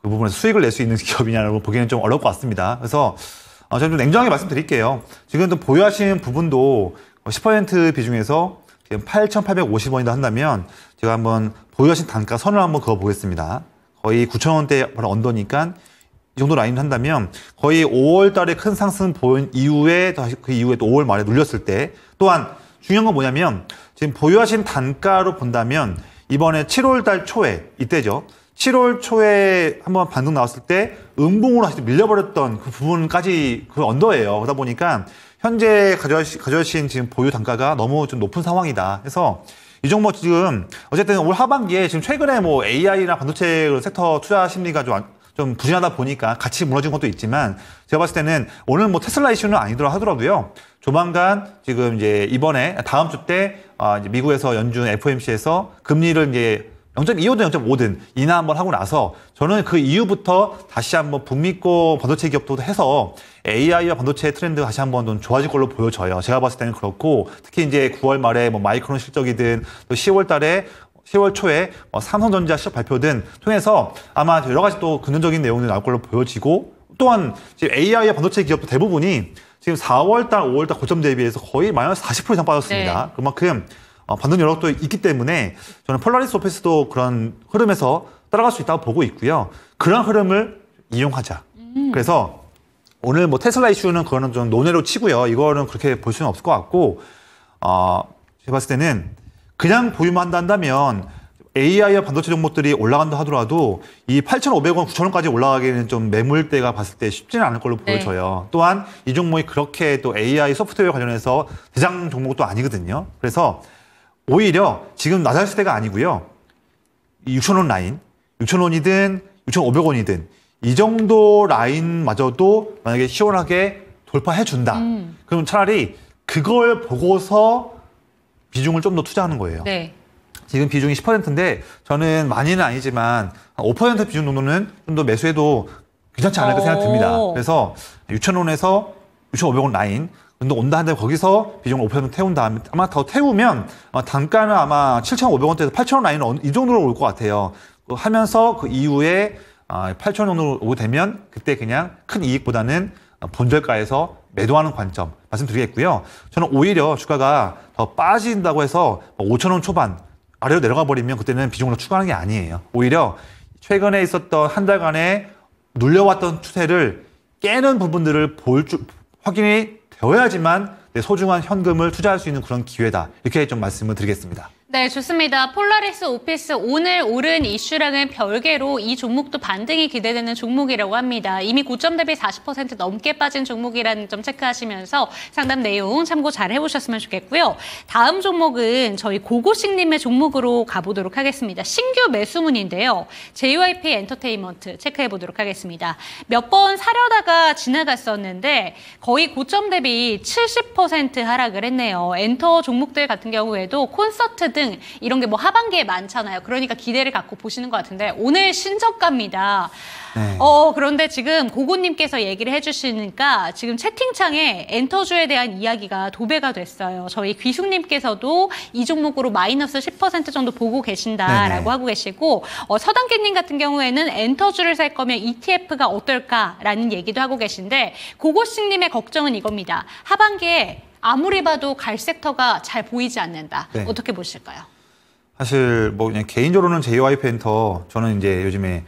그 부분에서 수익을 낼 수 있는 기업이냐라고 보기에는 좀 어려울 것 같습니다. 그래서 제가 좀 냉정하게 말씀드릴게요. 지금 좀 보유하신 부분도 10% 비중에서 지금 8,850원이다 한다면 제가 한번 보유하신 단가 선을 한번 그어보겠습니다. 거의 9,000원대 바로 언더니까 이 정도 라인을 한다면 거의 5월 달에 큰 상승 보인 이후에 다시 그 이후에 또 5월 말에 눌렸을 때 또한 중요한 건 뭐냐면 지금 보유하신 단가로 본다면 이번에 7월 달 초에 이때죠. 7월 초에 한번 반등 나왔을 때 음봉으로 다시 밀려버렸던 그 부분까지 그 언더예요. 그러다 보니까 현재 가져가신 지금 보유 단가가 너무 좀 높은 상황이다. 그래서 이 종목 지금 어쨌든 올 하반기에 지금 최근에 뭐 AI나 반도체 섹터 투자 심리가 좀 부진하다 보니까 같이 무너진 것도 있지만 제가 봤을 때는 오늘 뭐 테슬라 이슈는 아니더라 하더라도요. 조만간 지금 이제 이번에 다음 주 때 이제 미국에서 연준 FOMC에서 금리를 이제 0.25든 0.5든 인하 한번 하고 나서 저는 그 이후부터 다시 한번 북미권 반도체 기업도 해서 AI와 반도체 트렌드가 다시 한번 좀 좋아질 걸로 보여져요. 제가 봤을 때는 그렇고 특히 이제 9월 말에 뭐 마이크론 실적이든 또 10월 초에 삼성전자 실적 발표든 통해서 아마 여러 가지 또 긍정적인 내용들이 나올 걸로 보여지고 또한 지금 AI와 반도체 기업도 대부분이 지금 4월 달, 5월 달 고점 대비해서 거의 마이너스 40% 이상 빠졌습니다. 네. 그만큼 반등 여력도 있기 때문에 저는 폴라리스 오피스도 그런 흐름에서 따라갈 수 있다고 보고 있고요. 그런 흐름을 이용하자. 그래서 오늘 뭐 테슬라 이슈는 그거는 좀 논외로 치고요. 이거는 그렇게 볼 수는 없을 것 같고 제가 봤을 때는 그냥 보유만 한다면 AI와 반도체 종목들이 올라간다 하더라도 이 8,500원, 9,000원까지 올라가기에는 좀 매물대가 봤을 때 쉽지는 않을 걸로 보여져요. 또한 이 종목이 그렇게 또 AI 소프트웨어 관련해서 대장 종목도 아니거든요. 그래서 오히려 지금 낮았을 때가 아니고요. 6,000원 라인, 6,000원이든 6,500원이든 이 정도 라인마저도 만약에 시원하게 돌파해준다. 그럼 차라리 그걸 보고서 비중을 좀 더 투자하는 거예요. 네. 지금 비중이 10%인데 저는 많이는 아니지만 5% 비중 정도는 좀 더 매수해도 괜찮지 않을까 생각됩니다. 그래서 6,000원에서 6,500원 라인 근데 온다 한데 거기서 비중을 5% 태운 다음에 아마 더 태우면 단가는 아마 7,500원대에서 8,000원 라인은 이 정도로 올 것 같아요. 하면서 그 이후에 8,000원 정도로 오게 되면 그때 그냥 큰 이익보다는 본절가에서 매도하는 관점 말씀드리겠고요. 저는 오히려 주가가 더 빠진다고 해서 5,000원 초반 아래로 내려가 버리면 그때는 비중을 추가하는 게 아니에요. 오히려 최근에 있었던 한 달간의 눌려왔던 추세를 깨는 부분들을 확인이 되어야지만 내 소중한 현금을 투자할 수 있는 그런 기회다. 이렇게 좀 말씀을 드리겠습니다. 네, 좋습니다. 폴라리스 오피스 오늘 오른 이슈랑은 별개로 이 종목도 반등이 기대되는 종목이라고 합니다. 이미 고점 대비 40% 넘게 빠진 종목이라는 점 체크하시면서 상담 내용 참고 잘 해보셨으면 좋겠고요. 다음 종목은 저희 고고식님의 종목으로 가보도록 하겠습니다. 신규 매수문인데요. JYP 엔터테인먼트 체크해보도록 하겠습니다. 몇 번 사려다가 지나갔었는데 거의 고점 대비 70% 하락을 했네요. 엔터 종목들 같은 경우에도 콘서트 등 이런 게 뭐 하반기에 많잖아요. 그러니까 기대를 갖고 보시는 것 같은데 오늘 신저가입니다. 네. 그런데 지금 고고님께서 얘기를 해주시니까 지금 채팅창에 엔터주에 대한 이야기가 도배가 됐어요. 저희 귀숙님께서도 이 종목으로 마이너스 10% 정도 보고 계신다라고 네네. 하고 계시고 서단계님 같은 경우에는 엔터주를 살 거면 ETF가 어떨까라는 얘기도 하고 계신데 고고식님의 걱정은 이겁니다. 하반기에 아무리 봐도 갈 섹터가 잘 보이지 않는다. 네. 어떻게 보실까요? 사실 뭐 그냥 개인적으로는 JYP 엔터 저는 이제 요즘에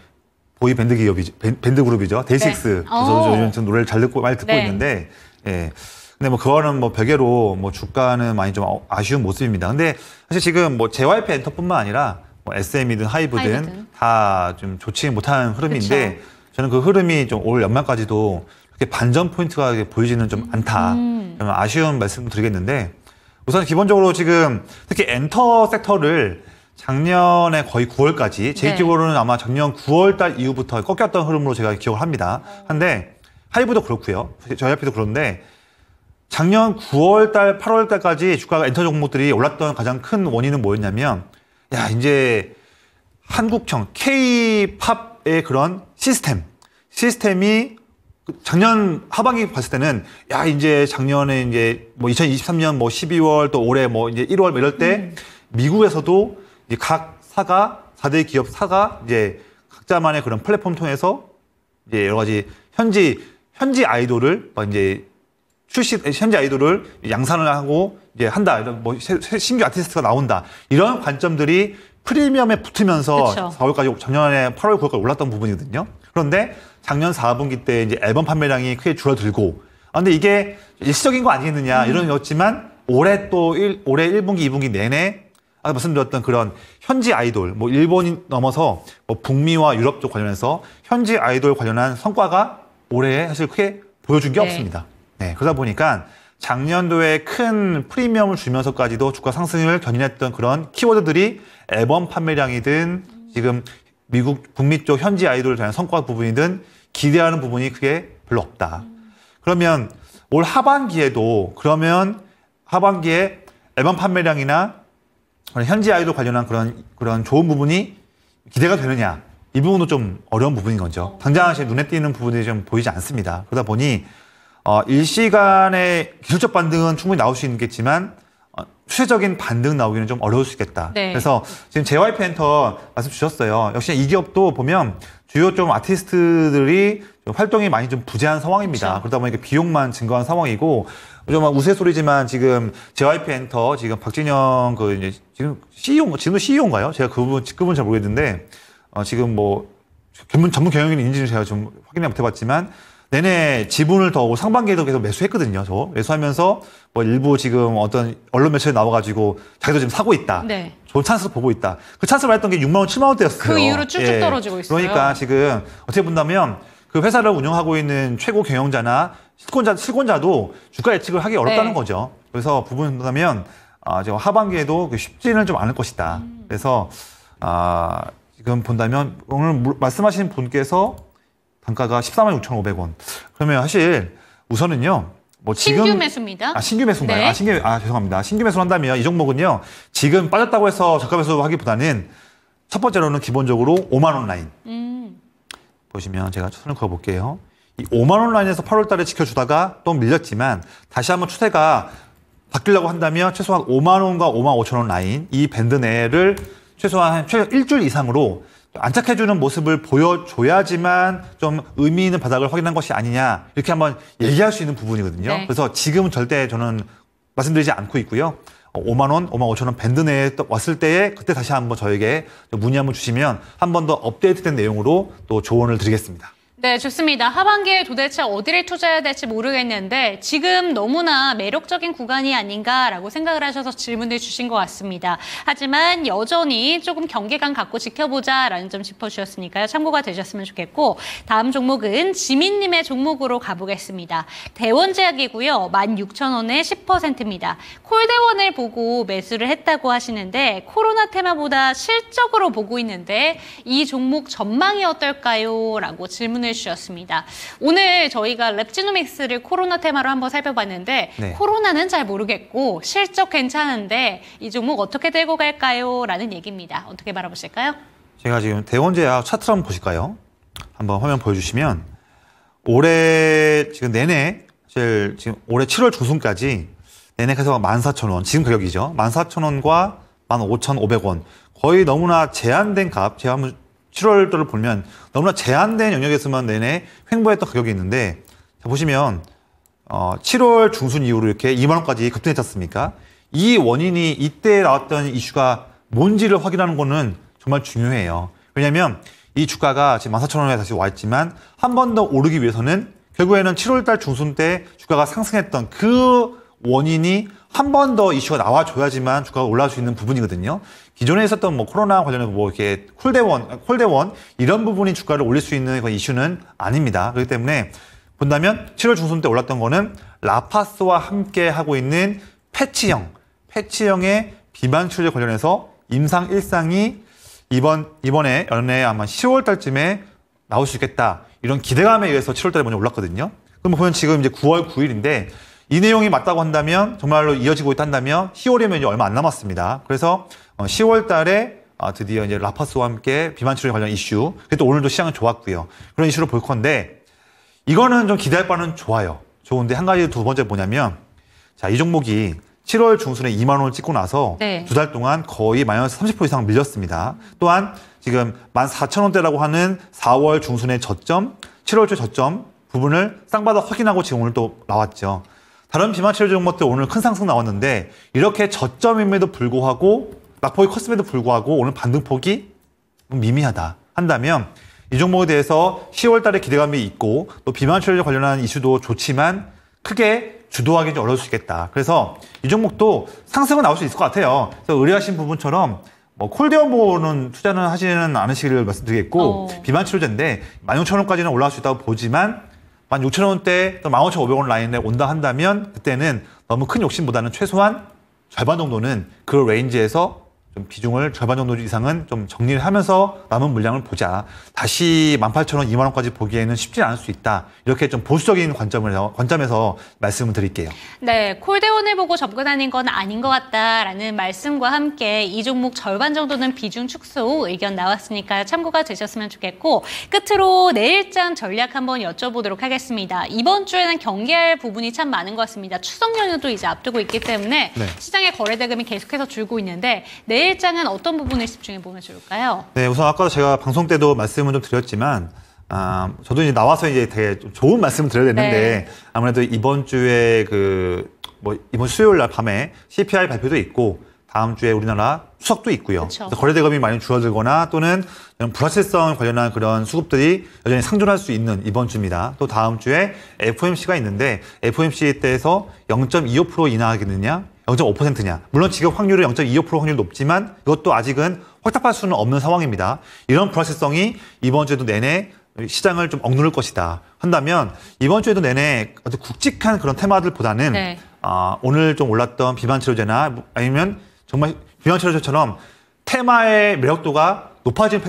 보이 밴드 기업이죠. 밴드 그룹이죠. 데이식스. 네. 그래서 요즘 좀 노래를 잘 듣고 많이 듣고 네. 있는데 예. 근데 뭐 그거는 뭐 별개로 뭐 주가는 많이 좀 아쉬운 모습입니다. 근데 사실 지금 뭐 JYP 엔터뿐만 아니라 뭐 SM이든 하이브든 다 좀 좋지 못한 흐름인데 그쵸. 저는 그 흐름이 좀 올 연말까지도 그렇게 반전 포인트가 보이지는 좀 않다. 좀 아쉬운 말씀 드리겠는데 우선 기본적으로 지금 특히 엔터 섹터를 작년에 거의 9월까지 제 네. 기억으로는 아마 작년 9월 달 이후부터 꺾였던 흐름으로 제가 기억을 합니다. 한데 하이브도 그렇고요. 저희 앞에도 그런데 작년 9월 달, 8월 달까지 주가가 엔터 종목들이 올랐던 가장 큰 원인은 뭐였냐면 야 이제 한국형 K-팝의 그런 시스템이 작년 하반기 봤을 때는 야 이제 작년에 이제 뭐 2023년 뭐 12월 또 올해 뭐 이제 1월 뭐 이럴 때 미국에서도 이제 각 사가 4대 기업 사가 이제 각자만의 그런 플랫폼 통해서 이제 여러 가지 현지 아이돌을 이제 현지 아이돌을 양산을 하고 이제 한다 이런 뭐 신규 아티스트가 나온다 이런 관점들이 프리미엄에 붙으면서 그쵸. 4월까지 작년에 8월 9월까지 올랐던 부분이거든요. 그런데 작년 4분기 때 이제 앨범 판매량이 크게 줄어들고 근데 이게 일시적인 거 아니겠느냐 이런 거였지만 올해 1분기, 2분기 내내 아까 말씀드렸던 그런 현지 아이돌 뭐 일본이 넘어서 뭐 북미와 유럽 쪽 관련해서 현지 아이돌 관련한 성과가 올해 사실 크게 보여준 게 네. 없습니다. 네, 그러다 보니까 작년도에 큰 프리미엄을 주면서까지도 주가 상승을 견인했던 그런 키워드들이 앨범 판매량이든 지금 미국 북미 쪽 현지 아이돌에 대한 성과 부분이든 기대하는 부분이 크게 별로 없다. 그러면 올 하반기에도 하반기에 앨범 판매량이나 현지 아이돌 관련한 그런 좋은 부분이 기대가 되느냐 이 부분도 좀 어려운 부분인 거죠. 당장 눈에 띄는 부분이 좀 보이지 않습니다. 그러다 보니 일시간의 기술적 반등은 충분히 나올 수 있겠지만 추세적인 반등 나오기는 좀 어려울 수 있겠다. 네. 그래서 지금 JYP 엔터 말씀 주셨어요. 역시 이 기업도 보면 주요 좀 아티스트들이 좀 활동이 많이 좀 부재한 상황입니다. 그렇죠. 그러다 보니까 비용만 증가한 상황이고 좀 우스갯소리지만 지금 JYP 엔터 지금 박진영 이제 지금 지금도 CEO인가요? 제가 직급은 잘 모르겠는데 지금 뭐 전문 경영인인지는 제가 좀 확인을 못 해봤지만 내내 지분을 더 상반기에도 계속 매수했거든요. 매수하면서 뭐 일부 지금 어떤 언론 매체에 나와가지고 자기도 지금 사고 있다. 네. 좋은 찬스 보고 있다. 그 찬스를 했던 게 6만 원, 7만 원대였어요. 그 이후로 쭉쭉 떨어지고 있어요. 그러니까 지금 어떻게 본다면 그 회사를 운영하고 있는 최고 경영자나 실권자도 주가 예측을 하기 어렵다는 네. 거죠. 그래서 부분을 본다면 지금 하반기에도 쉽지는 좀 않을 것이다. 그래서 지금 본다면 오늘 말씀하신 분께서 단가가 14만 6,500원. 그러면 사실 우선은요. 뭐 지금 신규 매수입니다. 신규 매수인가요? 네. 죄송합니다. 신규 매수를 한다면 이 종목은요. 지금 빠졌다고 해서 저가 매수 하기보다는 첫 번째로는 기본적으로 5만 원 라인. 보시면 제가 손을 그어 볼게요. 이 5만 원 라인에서 8월 달에 지켜주다가 또 밀렸지만 다시 한번 추세가 바뀌려고 한다면 최소한 5만 원과 5만 5천 원 라인 이 밴드 내를 최소한 일주일 이상으로 안착해주는 모습을 보여줘야지만 좀 의미 있는 바닥을 확인한 것이 아니냐 이렇게 한번 얘기할 수 있는 부분이거든요. 네. 그래서 지금은 절대 저는 말씀드리지 않고 있고요. 5만 원, 5만 5천 원 밴드 내에 왔을 때에 그때 다시 한번 저에게 문의 한번 주시면 한 번 더 업데이트된 내용으로 또 조언을 드리겠습니다. 네, 좋습니다. 하반기에 도대체 어디를 투자해야 될지 모르겠는데 지금 너무나 매력적인 구간이 아닌가라고 생각을 하셔서 질문을 주신 것 같습니다. 하지만 여전히 조금 경계감 갖고 지켜보자라는 점 짚어주셨으니까요. 참고가 되셨으면 좋겠고 다음 종목은 지민님의 종목으로 가보겠습니다. 대원제약이고요. 16,000원에 10%입니다. 콜대원을 보고 매수를 했다고 하시는데 코로나 테마보다 실적으로 보고 있는데 이 종목 전망이 어떨까요? 라고 질문을 주셨습니다. 오늘 저희가 랩지노믹스를 코로나 테마로 한번 살펴봤는데 네. 코로나는 잘 모르겠고 실적 괜찮은데 이 종목 어떻게 들고 갈까요? 라는 얘기입니다. 어떻게 바라보실까요? 제가 지금 대원제약 차트를 한번 보실까요? 한번 화면 보여주시면 올해 지금 내내 지금 올해 7월 중순까지 내내 계속 14,000원 지금 가격이죠. 14,000원과 15,500원 거의 너무나 제한된 값 제가 한번 7월도를 보면 너무나 제한된 영역에서만 내내 횡보했던 가격이 있는데 자, 보시면 7월 중순 이후로 이렇게 2만 원까지 급등했지 않습니까? 이 원인이 이때 나왔던 이슈가 뭔지를 확인하는 거는 정말 중요해요. 왜냐하면 이 주가가 지금 14,000원에 다시 와 있지만 한 번 더 오르기 위해서는 결국에는 7월달 중순 때 주가가 상승했던 그 원인이 한 번 더 이슈가 나와줘야지만 주가가 올라갈 수 있는 부분이거든요. 기존에 있었던 뭐 코로나 관련해서 뭐 이렇게 콜대원 이런 부분이 주가를 올릴 수 있는 그 이슈는 아닙니다. 그렇기 때문에 본다면 7월 중순 때 올랐던 거는 라파스와 함께 하고 있는 패치형의 비만 치료제 관련해서 임상 1상이 이번에 연내 아마 10월 달쯤에 나올 수 있겠다. 이런 기대감에 의해서 7월 달에 먼저 올랐거든요. 그럼 보면 지금 이제 9월 9일인데 이 내용이 맞다고 한다면 정말로 이어지고 있다 한다면 10월이면 이제 얼마 안 남았습니다. 그래서 10월 달에 드디어 이제 라파스와 함께 비만 치료제 관련 이슈. 그래도 오늘도 시장은 좋았고요. 그런 이슈를 볼 건데 이거는 좀 기대할 바는 좋아요. 좋은데 한 가지 두 번째 뭐냐면 자, 이 종목이 7월 중순에 2만 원을 찍고 나서 네. 두 달 동안 거의 마이너스 30% 이상 밀렸습니다. 또한 지금 14,000원대라고 하는 4월 중순의 저점, 7월 초 저점 부분을 쌍바닥 확인하고 지금 오늘 또 나왔죠. 다른 비만 치료제 종목들 오늘 큰 상승 나왔는데 이렇게 저점임에도 불구하고 낙폭이 컸음에도 불구하고 오늘 반등폭이 미미하다 한다면 이 종목에 대해서 10월 달에 기대감이 있고 또 비만 치료제 관련한 이슈도 좋지만 크게 주도하기 좀 어려울 수 있겠다. 그래서 이 종목도 상승은 나올 수 있을 것 같아요. 그래서 의뢰하신 부분처럼 뭐 콜데어모는 투자는 하지는 않으시기를 말씀드리겠고 비만 치료제인데 16,000원까지는 올라갈 수 있다고 보지만 16,000원대 또 15,500원 라인에 온다 한다면 그때는 너무 큰 욕심보다는 최소한 절반 정도는 그 레인지에서 좀 비중을 절반 정도 이상은 좀 정리를 하면서 남은 물량을 보자. 다시 18,000원, 2만 원까지 보기에는 쉽지 않을 수 있다. 이렇게 좀 보수적인 관점에서 말씀을 드릴게요. 네, 콜대원을 보고 접근하는 건 아닌 것 같다라는 말씀과 함께 이 종목 절반 정도는 비중 축소 의견 나왔으니까 참고가 되셨으면 좋겠고 끝으로 내일장 전략 한번 여쭤보도록 하겠습니다. 이번 주에는 경계할 부분이 참 많은 것 같습니다. 추석 연휴도 이제 앞두고 있기 때문에 네. 시장의 거래대금이 계속해서 줄고 있는데 내일장은 어떤 부분을 집중해 보면 좋을까요? 네, 우선 아까도 제가 방송 때도 말씀을 좀 드렸지만, 저도 이제 나와서 이제 되게 좀 좋은 말씀을 드려야 되는데, 네. 아무래도 이번 주에 이번 수요일 날 밤에 CPI 발표도 있고, 다음 주에 우리나라 추석도 있고요. 그쵸. 그래서 거래대금이 많이 줄어들거나 또는 이런 불확실성 관련한 그런 수급들이 여전히 상존할 수 있는 이번 주입니다. 또 다음 주에 FOMC가 있는데, FOMC 때에서 0.25% 인하하겠느냐? 0.5%냐. 물론 지금 확률은 0.25% 확률 높지만 이것도 아직은 확답할 수는 없는 상황입니다. 이런 불확실성이 이번 주에도 내내 시장을 좀 억누를 것이다 한다면 이번 주에도 내내 아주 굵직한 그런 테마들보다는 네. 오늘 좀 올랐던 비만 치료제나 아니면 정말 비만 치료제처럼 테마의 매력도가 높아진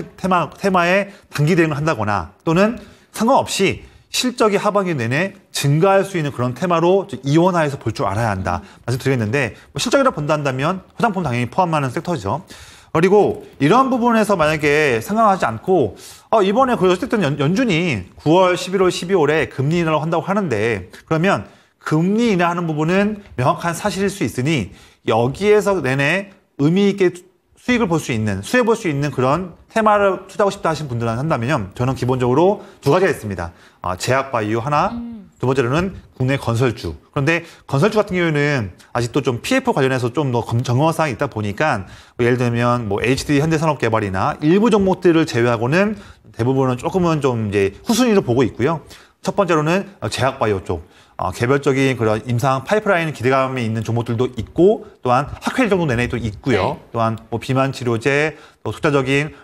테마에 단기 대응을 한다거나 또는 상관없이 실적이 하반기 내내 증가할 수 있는 그런 테마로 이원화해서 볼 줄 알아야 한다. 말씀드리겠는데 실적이라 본다면 화장품 당연히 포함하는 섹터죠. 그리고 이런 부분에서 만약에 생각하지 않고 이번에 어쨌든 연준이 9월, 11월, 12월에 금리 인하를 한다고 하는데 그러면 금리 인하하는 부분은 명확한 사실일 수 있으니 여기에서 내내 의미 있게 수익을 볼 수 있는, 수혜 볼 수 있는 그런 테마를 투자하고 싶다 하신 분들은 한다면 저는 기본적으로 두 가지가 있습니다. 제약바이오 하나, 두 번째로는 국내 건설주. 그런데 건설주 같은 경우에는 아직도 좀 PF 관련해서 좀 더 점검 사항이 있다 보니까 예를 들면 HD 현대산업개발이나 일부 종목들을 제외하고는 대부분은 조금은 좀 이제 후순위로 보고 있고요. 첫 번째로는 제약바이오 쪽. 개별적인 그런 임상 파이프라인 기대감이 있는 종목들도 있고, 또한 학회 정도 내내 또 있고요. 네. 또한 뭐 비만 치료제, 또 독자적인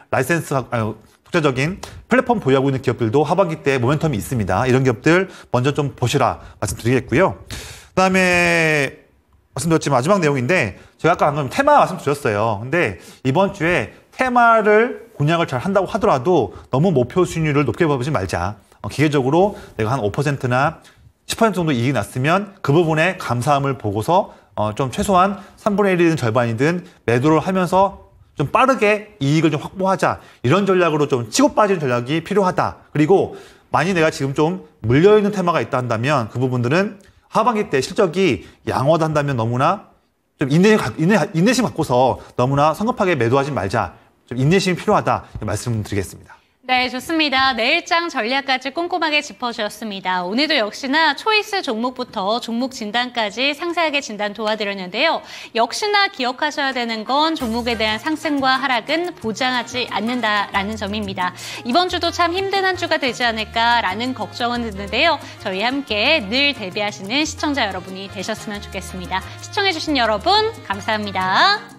독자적인 플랫폼 보유하고 있는 기업들도 하반기 때 모멘텀이 있습니다. 이런 기업들 먼저 좀 보시라 말씀드리겠고요. 그다음에 말씀드렸지만 마지막 내용인데, 제가 아까 방금 테마 말씀드렸어요. 근데 이번 주에 테마를 공략을 잘 한다고 하더라도 너무 목표 수익률을 높게 보지 말자. 기계적으로 내가 한 5%나 10% 정도 이익이 났으면 그 부분에 감사함을 보고서 좀 최소한 3분의 1이든 절반이든 매도를 하면서 좀 빠르게 이익을 좀 확보하자. 이런 전략으로 좀 치고 빠지는 전략이 필요하다. 그리고 만약 내가 지금 좀 물려있는 테마가 있다 한다면 그 부분들은 하반기 때 실적이 양호하다면 너무나 좀 인내심 갖고서 너무나 성급하게 매도하지 말자. 좀 인내심이 필요하다. 말씀드리겠습니다. 네, 좋습니다. 내일장 전략까지 꼼꼼하게 짚어주셨습니다. 오늘도 역시나 초이스 종목부터 종목 진단까지 상세하게 진단 도와드렸는데요. 역시나 기억하셔야 되는 건 종목에 대한 상승과 하락은 보장하지 않는다라는 점입니다. 이번 주도 참 힘든 한 주가 되지 않을까라는 걱정은 드는데요. 저희 함께 늘 대비하시는 시청자 여러분이 되셨으면 좋겠습니다. 시청해주신 여러분 감사합니다.